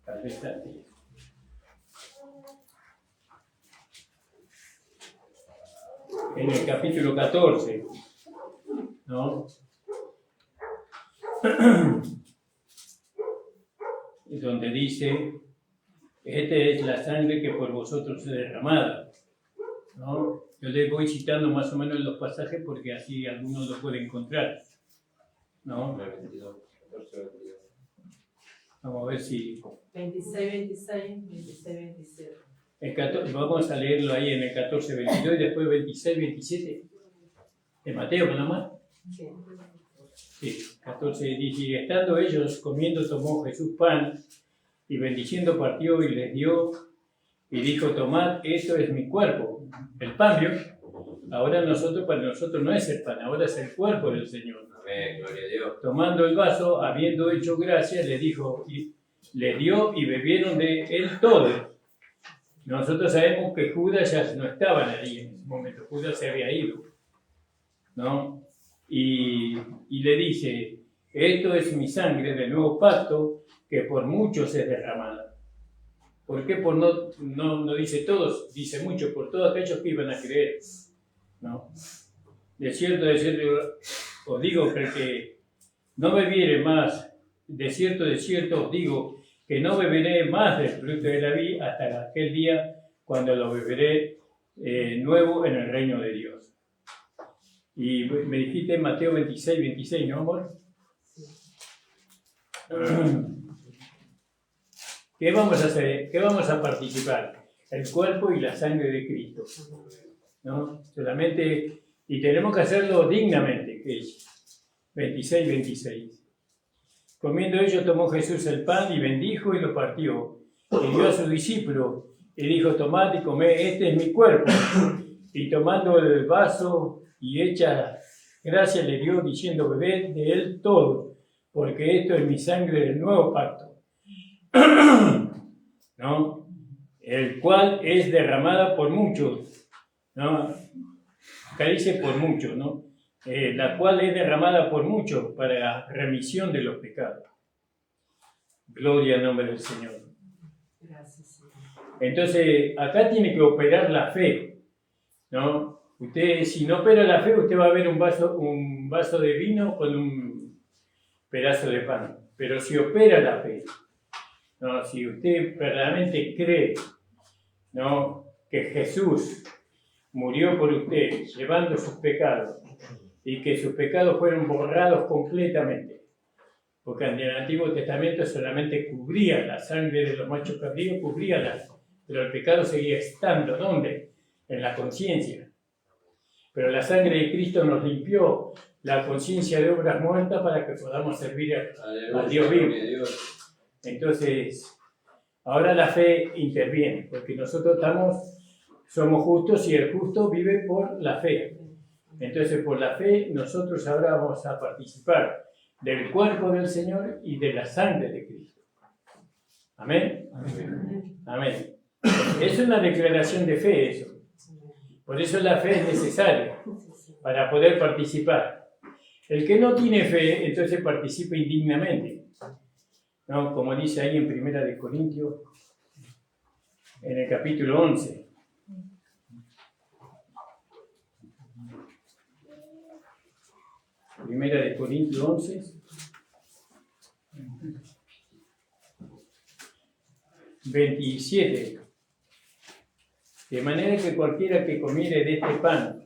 Speaker 7: Tal vez antes. En el capítulo 14, ¿no? Donde dice, esta es la sangre que por vosotros es derramada, ¿no? Yo les voy citando más o menos los pasajes porque así algunos lo pueden encontrar, ¿no?
Speaker 1: 22, 14, 22.
Speaker 7: Vamos a ver si...
Speaker 8: 26, 26, 26, 27.
Speaker 7: Vamos a leerlo ahí en el 14, 22 y después 26, 27. ¿De Mateo nada más?
Speaker 8: Sí.
Speaker 7: Sí, 14 dice, y estando ellos comiendo, tomó Jesús pan y bendiciendo partió y les dio y dijo, tomad, esto es mi cuerpo. El pan, ¿vio? Ahora para nosotros no es el pan, ahora es el cuerpo del Señor.
Speaker 1: Amén, gloria a Dios.
Speaker 7: Tomando el vaso, habiendo hecho gracias, le dijo, le dio y bebieron de él todos. Nosotros sabemos que Judas ya no estaba ahí en ese momento, Judas se había ido, ¿no? Y le dice, esto es mi sangre del nuevo pacto que por muchos es derramada. ¿Por qué? No dice todos, dice muchos, por todos aquellos que iban a creer, ¿no? De cierto, os digo que el que no bebiere más, de cierto os digo que no beberé más del fruto de la vid hasta aquel día cuando lo beberé nuevo en el reino de Dios. Y me dijiste Mateo 26, 26, ¿no, amor? ¿Qué vamos a hacer? ¿Qué vamos a participar? El cuerpo y la sangre de Cristo, ¿no? Solamente, y tenemos que hacerlo dignamente, que es 26, 26. Comiendo ello, tomó Jesús el pan y bendijo y lo partió, y dio a sus discípulos, y dijo, tomad y comed, este es mi cuerpo. Y tomando el vaso y hecha gracia le dio, diciendo, bebed de él todo, porque esto es mi sangre del nuevo pacto, ¿no? El cual es derramada por muchos, ¿no? Acá dice por muchos, ¿no? La cual es derramada por muchos para remisión de los pecados. Gloria al nombre del Señor.
Speaker 8: Gracias, Señor.
Speaker 7: Entonces, acá tiene que operar la fe, ¿no? Usted, si no opera la fe, usted va a ver un vaso de vino con un pedazo de pan. Pero si opera la fe, ¿no? Si usted verdaderamente cree, ¿no? Que Jesús murió por usted, llevando sus pecados, y que sus pecados fueron borrados completamente, porque en el Antiguo Testamento solamente cubría la sangre de los machos cabríos, pero el pecado seguía estando, ¿dónde? En la conciencia. Pero la sangre de Cristo nos limpió la conciencia de obras muertas para que podamos servir a Dios vivo. Entonces, ahora la fe interviene, porque nosotros somos justos y el justo vive por la fe. Entonces, por la fe, nosotros ahora vamos a participar del cuerpo del Señor y de la sangre de Cristo. ¿Amén? Amén. Amén. Es una declaración de fe eso. Por eso la fe es necesaria para poder participar. El que no tiene fe, entonces participa indignamente, ¿no? Como dice ahí en 1 Corintios, en el capítulo 11. Primera de Corintios 11. (27) De manera que cualquiera que comiere de este pan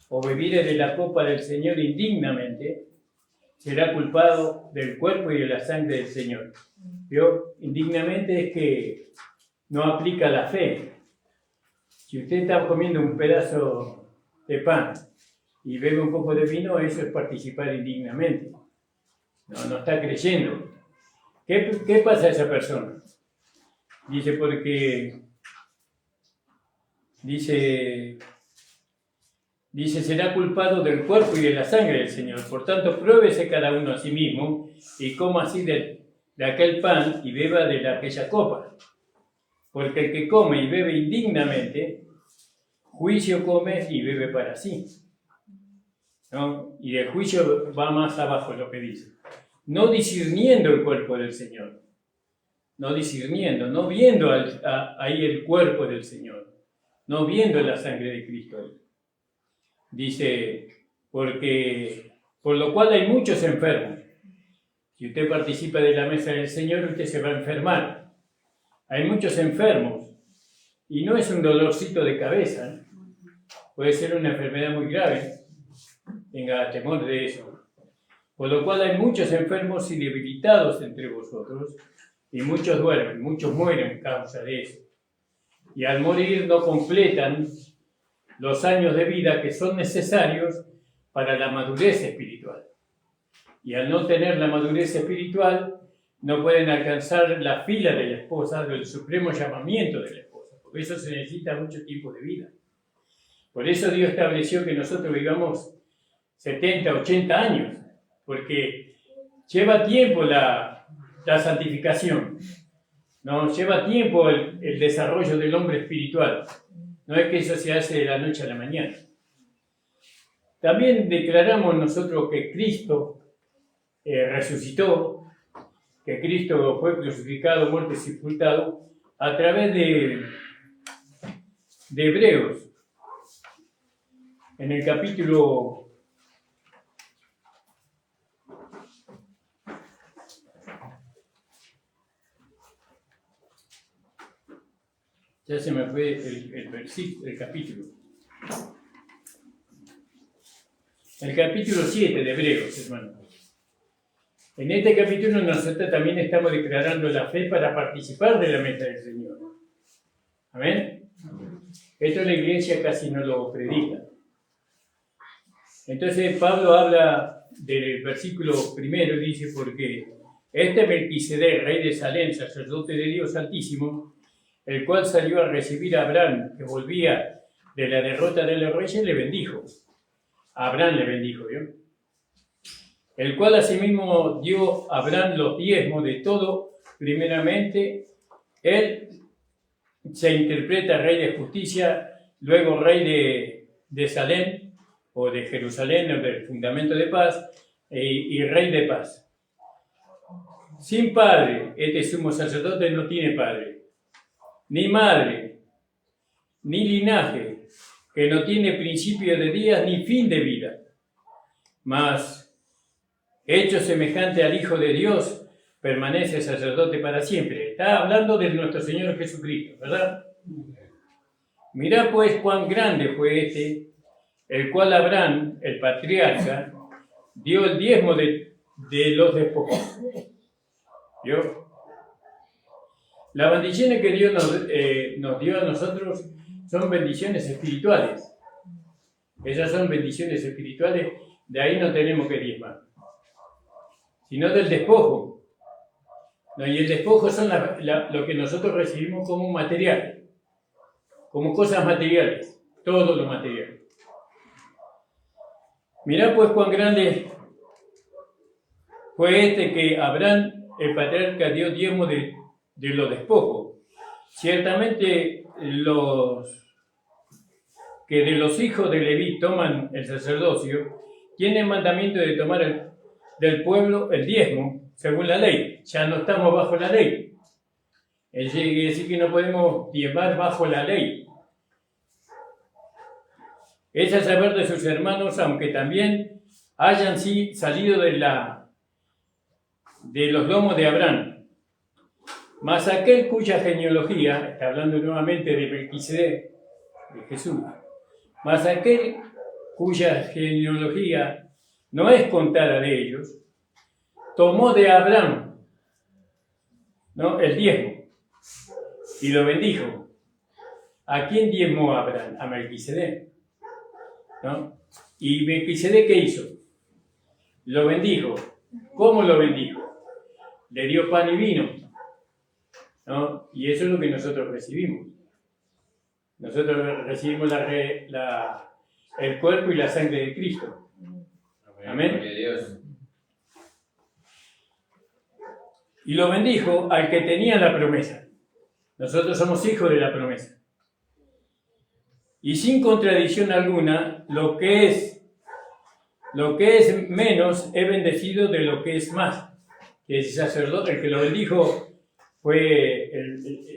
Speaker 7: o bebiere de la copa del Señor indignamente, será culpado del cuerpo y de la sangre del Señor. ¿Vio? Indignamente es que no aplica la fe. Si usted está comiendo un pedazo de pan y bebe un poco de vino, eso es participar indignamente. No está creyendo. ¿Qué pasa a esa persona? Dice, será culpado del cuerpo y de la sangre del Señor. Por tanto, pruébese cada uno a sí mismo y coma así de aquel pan y beba de aquella copa. Porque el que come y bebe indignamente, juicio come y bebe para sí. ¿No? Y el juicio va más abajo, lo que dice. No discerniendo el cuerpo del Señor. No discerniendo, no viendo ahí el cuerpo del Señor. No viendo la sangre de Cristo. Dice, porque por lo cual hay muchos enfermos. Si usted participa de la mesa del Señor, usted se va a enfermar. Hay muchos enfermos. Y no es un dolorcito de cabeza. Puede ser una enfermedad muy grave. Tenga temor de eso. Por lo cual hay muchos enfermos y debilitados entre vosotros, y muchos duermen, muchos mueren a causa de eso. Y al morir no completan los años de vida que son necesarios para la madurez espiritual. Y al no tener la madurez espiritual, no pueden alcanzar la fila de la esposa, del supremo llamamiento de la esposa, porque eso se necesita mucho tiempo de vida. Por eso Dios estableció que nosotros vivamos 70, 80 años, porque lleva tiempo la santificación, ¿no? Lleva tiempo el desarrollo del hombre espiritual. No es que eso se hace de la noche a la mañana. También declaramos nosotros que Cristo resucitó, que Cristo fue crucificado, muerto y sepultado a través de Hebreos. En el capítulo 'Ya se me fue el versículo, el capítulo. El capítulo 7 de Hebreos, hermano. En este capítulo nosotros también estamos declarando la fe para participar de la mesa del Señor. ¿Amén? Esto la iglesia casi no lo predica. Entonces Pablo habla del versículo primero, dice, porque Melquisedec, rey de Salem, sacerdote de Dios Altísimo, el cual salió a recibir a Abraham, que volvía de la derrota de los reyes, le bendijo. A Abraham le bendijo, ¿vio? El cual asimismo dio a Abraham los diezmos de todo. Primeramente, él se interpreta rey de justicia, luego rey de Salem, o de Jerusalén, o del fundamento de paz, y rey de paz. Sin padre, este sumo sacerdote no tiene padre, ni madre, ni linaje, que no tiene principio de días ni fin de vida, mas hecho semejante al Hijo de Dios, permanece sacerdote para siempre. Está hablando de nuestro Señor Jesucristo, ¿verdad? Mirá pues cuán grande fue el cual Abraham, el patriarca, dio el diezmo de los despojos. ¿Vio? Las bendiciones que Dios nos dio a nosotros son bendiciones espirituales. Esas son bendiciones espirituales, de ahí no tenemos que diezmar, sino del despojo. ¿No? Y el despojo son lo que nosotros recibimos como material, como cosas materiales, todo lo material. Mirá pues cuán grande fue que Abraham, el patriarca, dio diezmo de los despojos. Ciertamente los que de los hijos de Leví toman el sacerdocio, tienen mandamiento de tomar del pueblo el diezmo, según la ley. Ya no estamos bajo la ley. Es decir, que no podemos diezmar bajo la ley. Es a saber de sus hermanos, aunque también hayan salido de los lomos de Abraham. Mas aquel cuya genealogía, está hablando nuevamente de Melquisedec, de Jesús, mas aquel cuya genealogía no es contada de ellos, tomó de Abraham, ¿no?, el diezmo y lo bendijo. ¿A quién diezmó Abraham? A Melquisedec, ¿no? ¿Y Melquisedec qué hizo? Lo bendijo. ¿Cómo lo bendijo? Le dio pan y vino, ¿no? Y eso es lo que nosotros recibimos. Nosotros recibimos el cuerpo y la sangre de Cristo. Amén.
Speaker 1: Gloria a Dios.
Speaker 7: Y lo bendijo al que tenía la promesa. Nosotros somos hijos de la promesa. Y sin contradicción alguna, lo que es menos es bendecido de lo que es más. El sacerdote, el que lo bendijo,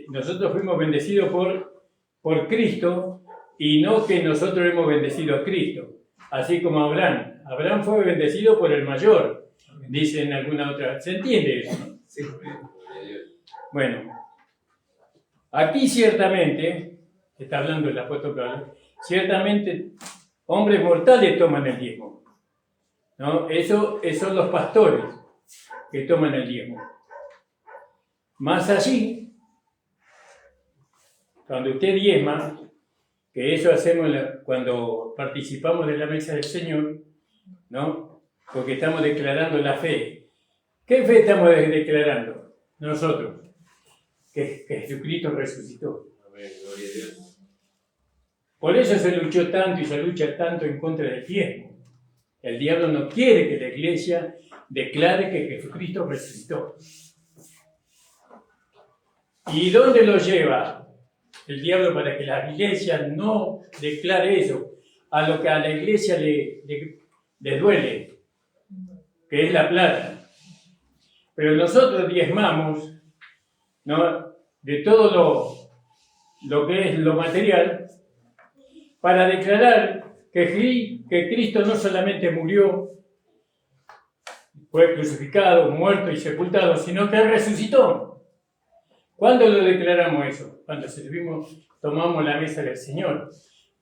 Speaker 7: nosotros fuimos bendecidos por Cristo, y no que nosotros hemos bendecido a Cristo. Así como Abraham. Abraham fue bendecido por el mayor, dice en alguna otra. ¿Se entiende eso, no?
Speaker 6: Sí.
Speaker 7: Bueno, aquí ciertamente, está hablando el apóstol Pablo, ciertamente hombres mortales toman el diezmo, ¿no? Esos son los pastores que toman el diezmo. Más allí, cuando usted diezma, que eso hacemos cuando participamos de la mesa del Señor, ¿no? Porque estamos declarando la fe. ¿Qué fe estamos declarando? Nosotros, que Jesucristo resucitó.
Speaker 1: Amén. Gloria a Dios.
Speaker 7: Por eso se luchó tanto y se lucha tanto en contra del diezmo. El diablo no quiere que la iglesia declare que Jesucristo resucitó. ¿Y dónde lo lleva el diablo para que la iglesia no declare eso? A lo que a la iglesia le duele, que es la plata. Pero nosotros diezmamos, ¿no?, de todo lo que es lo material, para declarar que Cristo no solamente murió, fue crucificado, muerto y sepultado, sino que resucitó. ¿Cuándo lo declaramos eso? Cuando tomamos la mesa del Señor.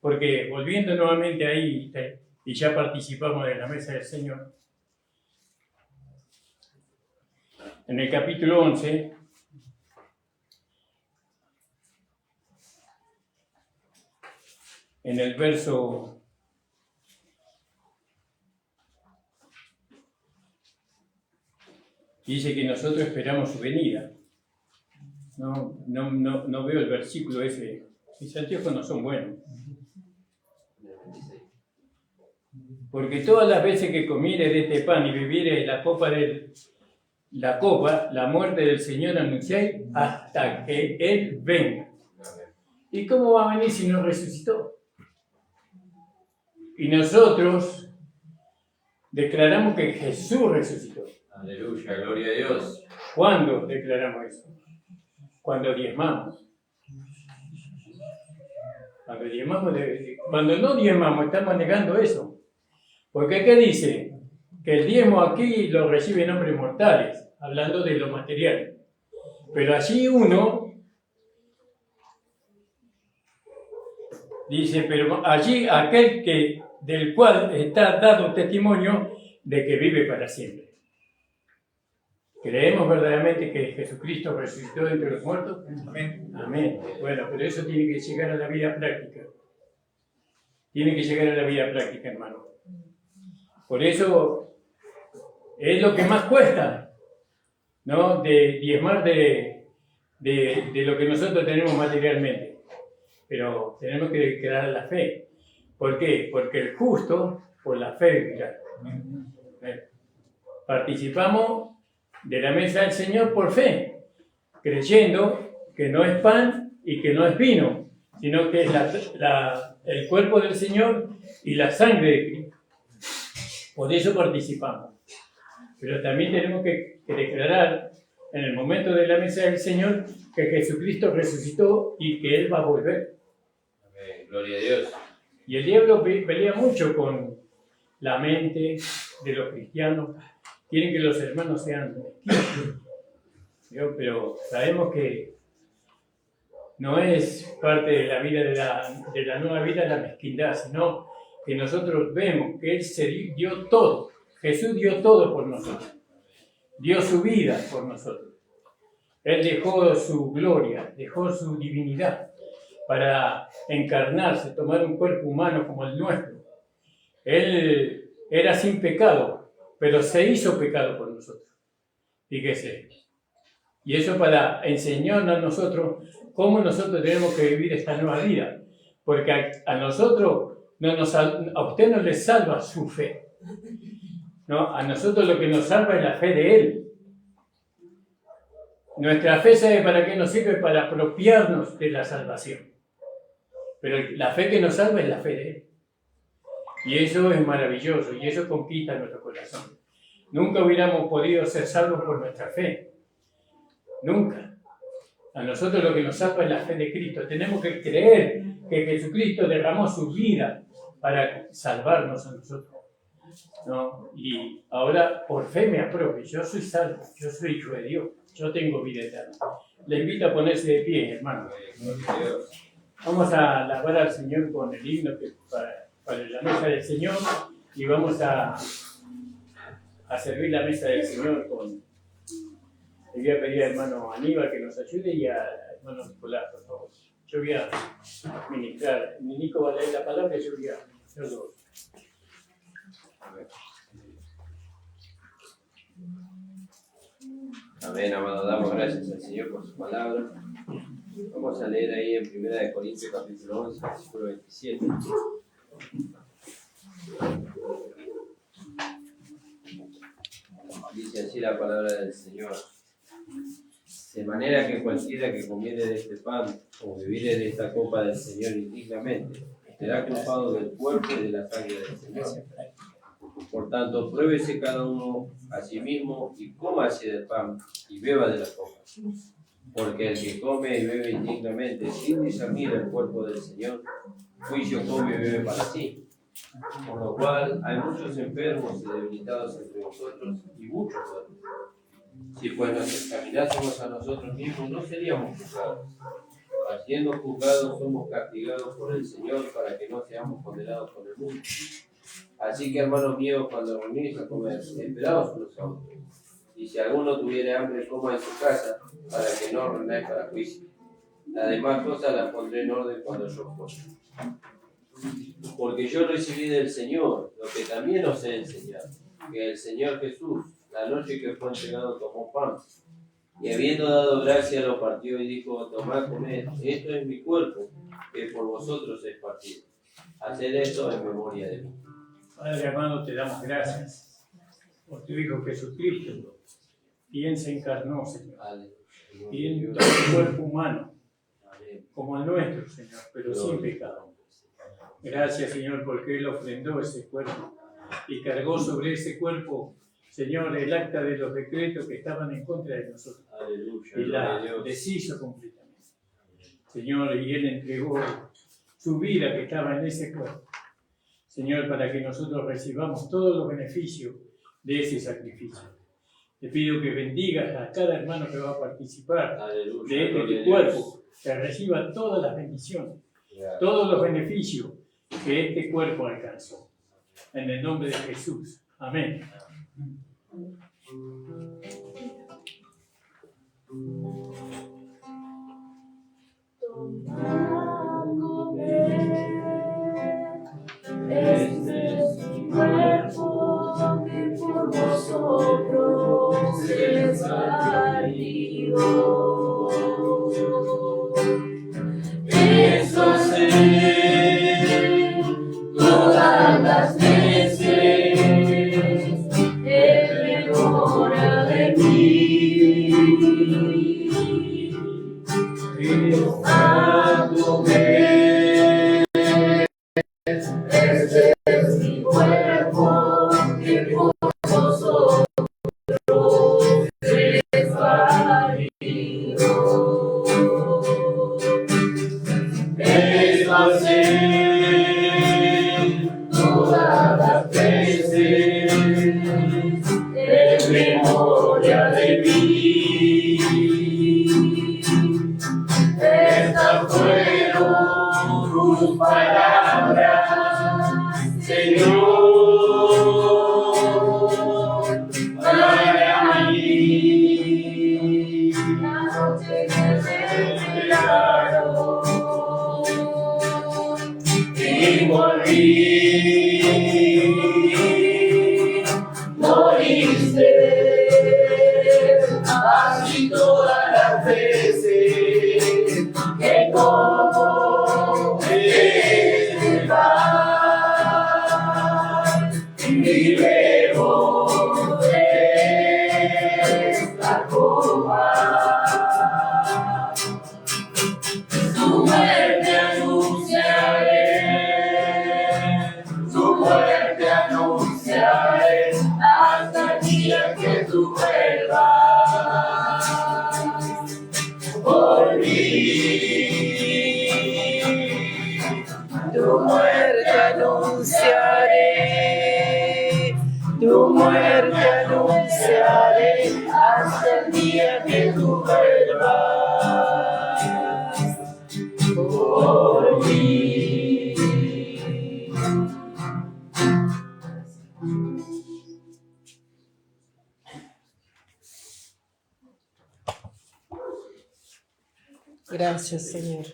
Speaker 7: Porque volviendo nuevamente ahí, y ya participamos de la mesa del Señor, en el capítulo 11, en el verso 10, dice que nosotros esperamos su venida. No veo el versículo ese. Mis anteojos no son buenos. Porque todas las veces que comiere de este pan y bebiere la copa, la muerte del Señor anunciáis hasta que Él venga. ¿Y cómo va a venir si no resucitó? Y nosotros declaramos que Jesús resucitó.
Speaker 1: Aleluya, gloria a Dios.
Speaker 7: ¿Cuándo declaramos eso? Cuando diezmamos. Cuando no diezmamos, estamos negando eso. Porque ¿qué dice? Que el diezmo aquí lo reciben hombres mortales, hablando de lo material. Pero allí uno dice, pero allí aquel del cual está dado testimonio de que vive para siempre. ¿Creemos verdaderamente que Jesucristo resucitó de entre los muertos?
Speaker 6: Amén.
Speaker 7: Amén. Bueno, pero eso tiene que llegar a la vida práctica. Tiene que llegar a la vida práctica, hermano. Por eso es lo que más cuesta, ¿no? De diezmar de lo que nosotros tenemos materialmente. Pero tenemos que declarar la fe. ¿Por qué? Porque el justo por la fe vivirá. Participamos de la mesa del Señor por fe, creyendo que no es pan y que no es vino, sino que es el cuerpo del Señor y la sangre de Cristo. Por eso participamos. Pero también tenemos que declarar en el momento de la mesa del Señor que Jesucristo resucitó y que Él va a volver.
Speaker 1: Amén. Gloria a Dios.
Speaker 7: Y el diablo pelea mucho con la mente de los cristianos. Quieren que los hermanos sean mezquinos. Pero sabemos que no es parte de la vida de la nueva vida la mezquindad, sino que nosotros vemos que Él se dio todo. Jesús dio todo por nosotros. Dio su vida por nosotros. Él dejó su gloria, dejó su divinidad para encarnarse, tomar un cuerpo humano como el nuestro. Él era sin pecado, pero se hizo pecado por nosotros. Fíjese. Y eso para enseñarnos a nosotros cómo nosotros tenemos que vivir esta nueva vida. Porque a nosotros, a usted no le salva su fe. ¿No? A nosotros lo que nos salva es la fe de Él. Nuestra fe, ¿sabe para qué nos sirve? Para apropiarnos de la salvación. Pero la fe que nos salva es la fe de Él. Y eso es maravilloso, y eso conquista nuestro corazón. Nunca hubiéramos podido ser salvos por nuestra fe. Nunca. A nosotros lo que nos salva es la fe de Cristo. Tenemos que creer que Jesucristo derramó su vida para salvarnos a nosotros. ¿No? Y ahora por fe me apropio. Yo soy salvo, yo soy hijo de Dios, yo tengo vida eterna. Le invito a ponerse de pie, hermano. Vamos a alabar al Señor con el himno que para la mesa del Señor, y vamos a servir la mesa del Señor con... Le voy a pedir al hermano Aníbal que nos ayude y al hermano Nicolás, por favor. Yo voy a ministrar. Nico va a leer la palabra y yo voy a hacerlo.
Speaker 1: Amén, amado. Damos gracias al Señor por su palabra. Vamos a leer ahí en 1 Corintios capítulo 11, versículo 27. Dice así la palabra del Señor. De manera que cualquiera que comiere de este pan o bebiere de esta copa del Señor indignamente, será culpado del cuerpo y de la sangre del Señor. Por tanto, pruébese cada uno a sí mismo y cómase del pan y beba de la copa. Porque el que come y bebe indignamente sin discernir el cuerpo del Señor, juicio come y bebe para sí. Por lo cual hay muchos enfermos y debilitados entre vosotros y muchos duermen. Si pues nos examinásemos a nosotros mismos, no seríamos juzgados. Mas siendo juzgados, somos castigados por el Señor para que no seamos condenados con el mundo. Así que, hermanos míos, cuando reunís a comer, esperaos unos a otros. Y si alguno tuviera hambre, coma en su casa, para que no reináis para juicio. Las demás cosas las pondré en orden cuando yo fuera. Porque yo recibí del Señor lo que también os he enseñado, que el Señor Jesús, la noche que fue entregado, tomó pan, y habiendo dado gracia, lo partió y dijo: tomad, comed, esto es mi cuerpo, que por vosotros es partido. Haced esto en memoria de mí.
Speaker 7: Padre amado, te damos gracias por tu Hijo Jesucristo, quien se encarnó, Señor, quien tomó un cuerpo humano, como el nuestro, Señor, pero sin pecado. Gracias, Señor, porque Él ofrendó ese cuerpo y cargó sobre ese cuerpo, Señor, el acta de los decretos que estaban en contra de nosotros.
Speaker 1: Aleluya,
Speaker 7: y la deshizo completamente. Señor, y Él entregó su vida que estaba en ese cuerpo. Señor, para que nosotros recibamos todos los beneficios de ese sacrificio. Te pido que bendigas a cada hermano que va a participar de este cuerpo, que reciba todas las bendiciones, todos los beneficios que este cuerpo alcanzó. En el nombre de Jesús. Amén.
Speaker 9: Este es mi cuerpo que por vosotros es partido. Esto haced todas las veces en memoria de mí. A comer, este es mi cuerpo que por vosotros es partido. Esto haced todas las veces en memoria de mí. Estas fueron tus palabras, Señor, para mí. La noche que me enteraron y volví por mí.
Speaker 8: Gracias, Señor.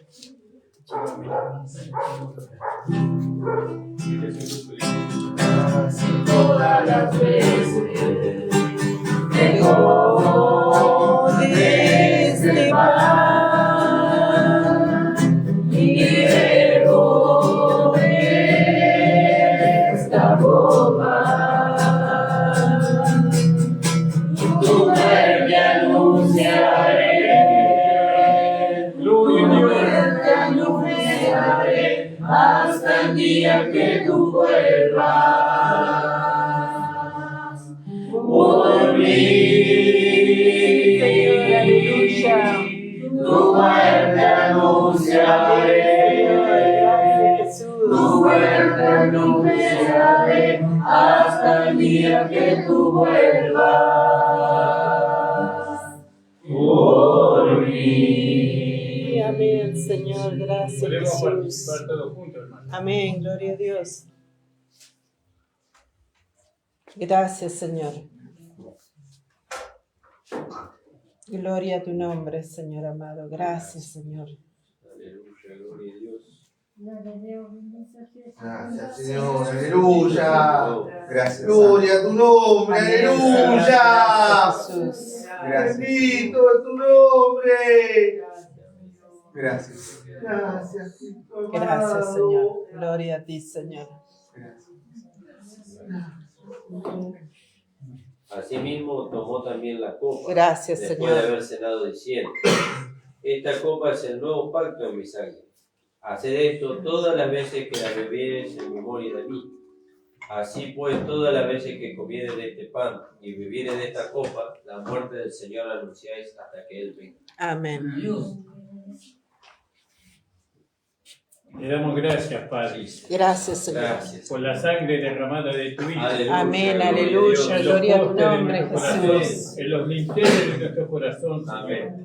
Speaker 9: Todas las veces que come este pan y bebo de esta copa, tu muerte anunciaré. Hasta el día que tú vuelvas por mí.
Speaker 8: Aleluya.
Speaker 9: Tu muerte anunciaré, tu muerte anunciaré, hasta el día que tú vuelvas por mí.
Speaker 8: Amén, Señor. Gracias,
Speaker 7: Podemos
Speaker 8: Jesús.
Speaker 7: participar todos juntos, hermano.
Speaker 8: Amén. Gloria a Dios. Gracias, Señor. Gloria a tu nombre, Señor amado. Gracias, Señor.
Speaker 1: Aleluya, gloria a Dios.
Speaker 10: Gracias, Señor, aleluya. Gracias. Gloria a tu nombre, aleluya.
Speaker 8: Jesús.
Speaker 10: Gracias. Bendito es tu nombre. Gracias. Gracias, Cristo,
Speaker 8: Gracias, Señor. Gloria a ti, Señor.
Speaker 1: Asimismo tomó también la copa.
Speaker 8: Gracias,
Speaker 1: después
Speaker 8: Señor.
Speaker 1: de haber cenado diciendo: esta copa es el nuevo pacto en mi sangre. Haced esto todas las veces que la bebiereis en memoria de mí. Así pues, todas las veces que comiereis de este pan y bebiereis de esta copa, la muerte del Señor anunciáis hasta que Él venga.
Speaker 8: Amén.
Speaker 7: Le damos gracias, Padre,
Speaker 8: Gracias, Señor.
Speaker 1: Gracias.
Speaker 7: por la sangre derramada de tu Hijo.
Speaker 1: Aleluya,
Speaker 8: Amén,
Speaker 1: gloria a
Speaker 8: aleluya.
Speaker 1: Dios.
Speaker 8: Gloria a tu
Speaker 7: postes de
Speaker 8: nombre,
Speaker 7: nuestro corazón,
Speaker 8: Jesús.
Speaker 7: en los linternos de nuestro corazón, Señor.
Speaker 1: Amén.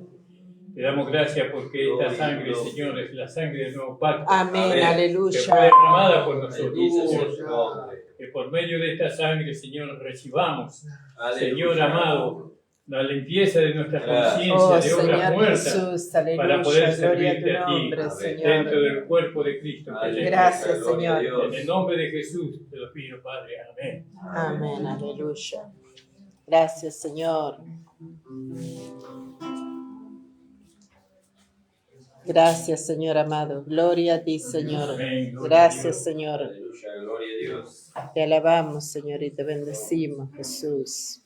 Speaker 7: Te damos gracias porque esta
Speaker 1: Gloria a
Speaker 7: sangre,
Speaker 1: Dios.
Speaker 7: Señor, es la sangre del nuevo pacto.
Speaker 8: Amén,
Speaker 1: Amén.
Speaker 7: Que fue
Speaker 8: aleluya.
Speaker 7: derramada por nosotros.
Speaker 1: Bendito sea su nombre.
Speaker 7: Que por medio de esta sangre, Señor, recibamos,
Speaker 1: Aleluya.
Speaker 7: Señor amado, la limpieza de nuestra
Speaker 1: Gracias.
Speaker 7: conciencia
Speaker 8: Oh,
Speaker 7: de obras
Speaker 8: Señor
Speaker 7: muertas
Speaker 8: Jesús,
Speaker 7: para
Speaker 8: aleluya.
Speaker 7: poder
Speaker 8: Gloria a
Speaker 7: servirte
Speaker 8: tu
Speaker 7: a ti
Speaker 8: nombre,
Speaker 1: Amén.
Speaker 8: Señor.
Speaker 7: dentro del cuerpo de Cristo.
Speaker 1: Aleluya,
Speaker 8: Gracias,
Speaker 1: gloria a
Speaker 8: Señor.
Speaker 1: Dios.
Speaker 7: En el nombre de Jesús te lo pido, Padre. Amén.
Speaker 8: Amén, aleluya. Gracias, Señor. Gracias, Señor amado. Gloria a ti, Señor.
Speaker 7: Amén, gloria a
Speaker 8: Gracias,
Speaker 7: Dios.
Speaker 8: Señor.
Speaker 1: Aleluya, gloria a Dios.
Speaker 8: Te alabamos, Señor, y te bendecimos, Jesús.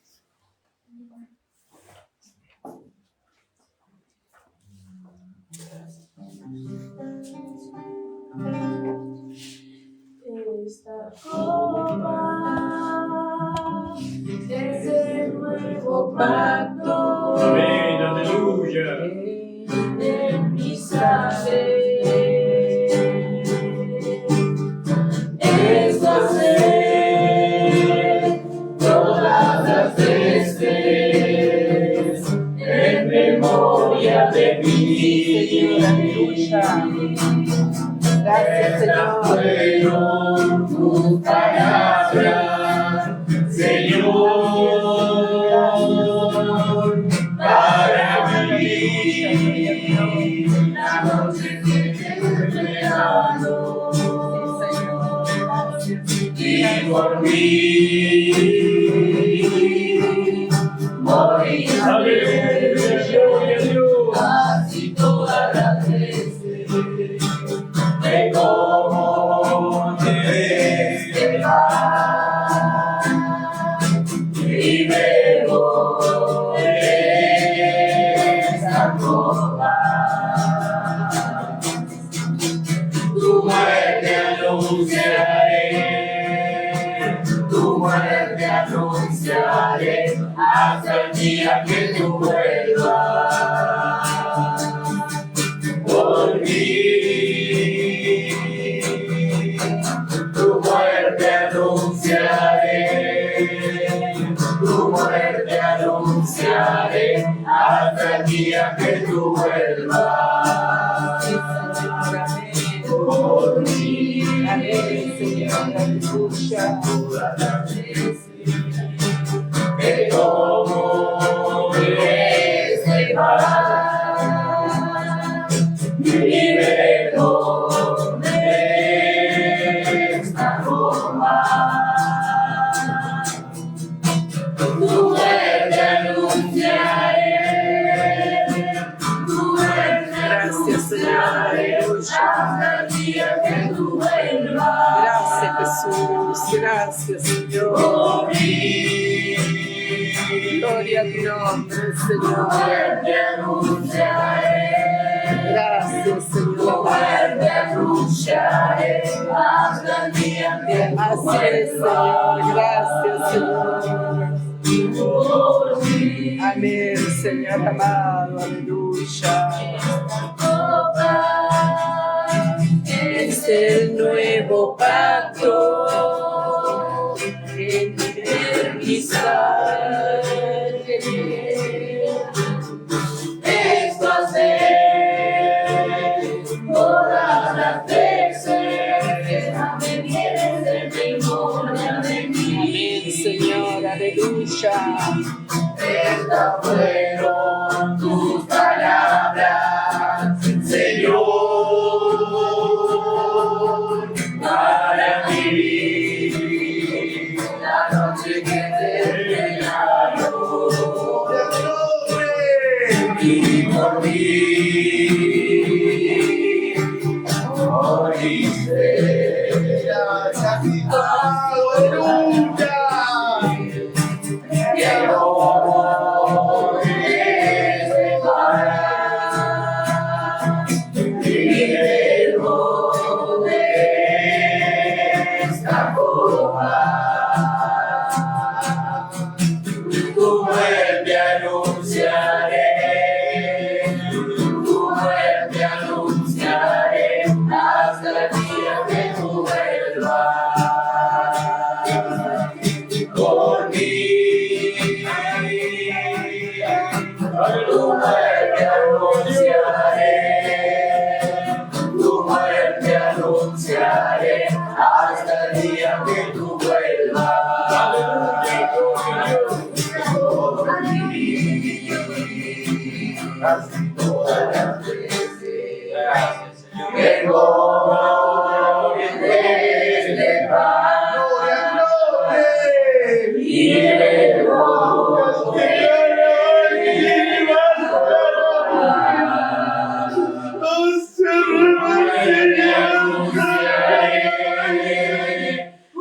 Speaker 9: Esta copa es el nuevo pacto
Speaker 7: Amén, aleluya.
Speaker 9: de mi sangre. Esto haré todas las veces en memoria de mí.
Speaker 8: Señor, aleluya. Gracias, Señor.
Speaker 9: Tu palabra, Señor, para vivir la noche que te he entregado y por mí morir.
Speaker 7: Aleluya, gloria a Dios.
Speaker 9: Así todas las veces me como de este pan y bebo de esta copa. Tu muerte anunciaré, tu muerte anunciaré hasta el día que tú vuelvas por mí. Tu muerte anunciaré, tu muerte anunciaré hasta el día que tú vuelvas por mí.
Speaker 8: Amén, Señor, aleluya.
Speaker 9: Que como este mar, libre de esta Roma. Tu muerte anunciaré, tu muerte anunciaré, hasta el día que tú vuelvas.
Speaker 8: Gracias, Jesús. Gracias, Señor.
Speaker 9: Por mí.
Speaker 8: Gloria a tu nombre,
Speaker 9: Tu
Speaker 8: Señor.
Speaker 9: muerte anunciaré,
Speaker 8: Gracias,
Speaker 9: tu
Speaker 8: Señor.
Speaker 9: muerte anunciaré, hasta el día que tú
Speaker 8: Así es, Señor. Gracias, Señor.
Speaker 9: por mí.
Speaker 8: Amén, Señor amado. Aleluya. Es el nuevo pacto en mi sangre.
Speaker 9: Esto hace todas las veces, me vienes de memoria de mí.
Speaker 8: Amén, Señor. Aleluya.
Speaker 9: Estas fueron tus palabras, Señor, para mí. La noche que te regalo, y por mí, moriste. Tu muerte anunciaré, hasta el día que tú vuelvas. Por mí, tu muerte anunciaré, hasta el día que tú vuelvas. Todas las veces que como este pan y luego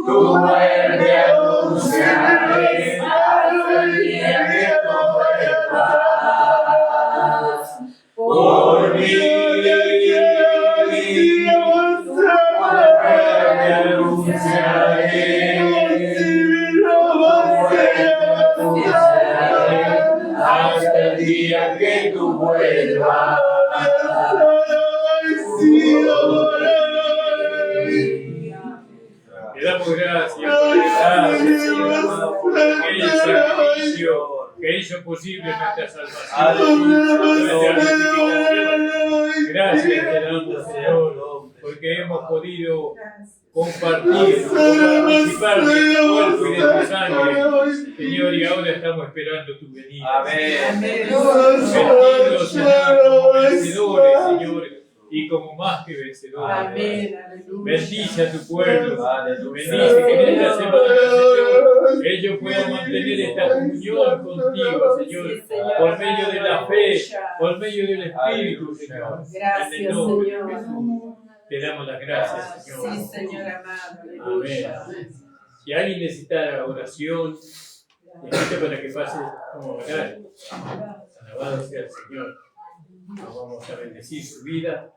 Speaker 9: tu muerte anunciaré, hasta el día que tú vuelvas. Por mí, hasta el día que tú vuelvas.
Speaker 7: Le damos gracias por el sacrificio que hizo posible nuestra salvación, nuestra santificación. Gracias te damos, Señor, porque hemos podido compartir, participar de tu cuerpo y de tu sangre, Señor, y ahora estamos esperando tu venida.
Speaker 1: Amén.
Speaker 7: Bendito, Señor, como vencedores, Señor, y como más que vencedores.
Speaker 8: Amén. Aleluya.
Speaker 7: Bendice a tu pueblo. Bendice que en esta semana, Señor, ellos puedan mantener esta comunión contigo, Señor,
Speaker 8: Sí, Señor.
Speaker 7: por medio de la fe,
Speaker 8: Aleluya.
Speaker 7: por medio del Espíritu, Señor.
Speaker 8: Gracias,
Speaker 7: En el nombre de
Speaker 8: Señor.
Speaker 7: Jesús. Te damos las gracias, Señor.
Speaker 8: Sí, Señor amado. Aleluya.
Speaker 7: Amén. Si alguien necesita oración, invito para que pase como orar. Alabado sea el Señor. Nos vamos a bendecir su vida,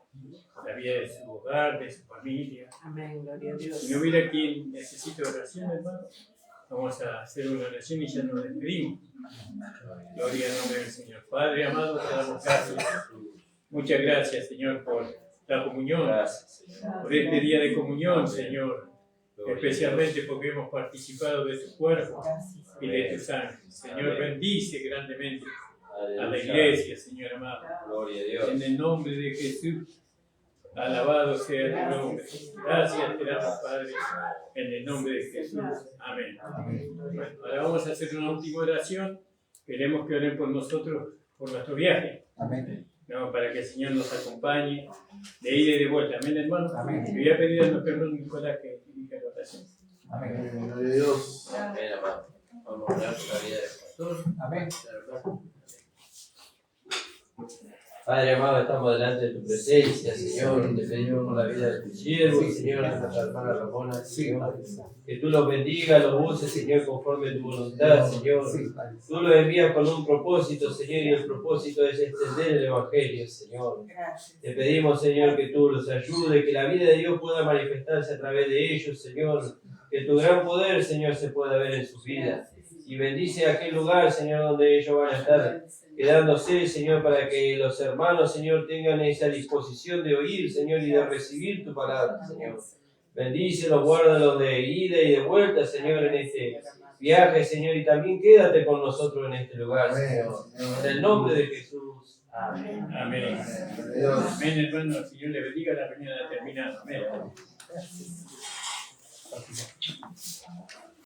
Speaker 7: la vida de su hogar, de su familia.
Speaker 8: Amén. Gloria a Dios.
Speaker 7: Si no hubiera quien necesite oración, hermano, vamos a hacer una oración y ya nos despedimos. Gloria al nombre del Señor. Padre amado, te damos gracias. Muchas gracias, Señor, por la comunión, por este día de comunión, Señor, especialmente porque hemos participado de tu cuerpo y de tu sangre. Señor, bendice grandemente a la iglesia, Señor amado.
Speaker 1: Gloria a Dios.
Speaker 7: En el nombre de Jesús, Alabado sea tu nombre. Gracias te damos, Padre, en el nombre de Jesús. Amén. Bueno, ahora vamos a hacer una última oración. Queremos que oren por nosotros, por nuestro viaje.
Speaker 5: Amén.
Speaker 7: No, para que el Señor nos acompañe de ida y de vuelta. Amén, hermano.
Speaker 5: Amén.
Speaker 7: Le voy a pedir a nuestro hermano Nicolás que dirija la oración.
Speaker 5: Amén.
Speaker 10: Gloria a Dios.
Speaker 1: Amén, amado. Vamos a orar por la vida del pastor.
Speaker 5: Amén.
Speaker 1: Padre amado, estamos delante de tu presencia, Señor. Te pedimos por la vida de tu siervo, Señor, de nuestra hermana Ramona, Señor. Que tú los bendigas, los uses, Señor, conforme a tu voluntad, Señor. Tú los envías con un propósito, Señor, y el propósito es extender el Evangelio, Señor. Te pedimos, Señor, que tú los ayudes, que la vida de Dios pueda manifestarse a través de ellos, Señor. Que tu gran poder, Señor, se pueda ver en sus vidas. Y bendice aquel lugar, Señor, donde ellos van a estar quedándose, Señor, para que los hermanos, Señor, tengan esa disposición de oír, Señor, y de recibir tu palabra, Señor. Bendícelos, guárdalos de ida y de vuelta, Señor, en este viaje, Señor, y también quédate con nosotros en este lugar, Señor. En el nombre de Jesús. Amén.
Speaker 7: Amén. Amén, hermano. El Señor le bendiga. La reunión ha terminado. Amén.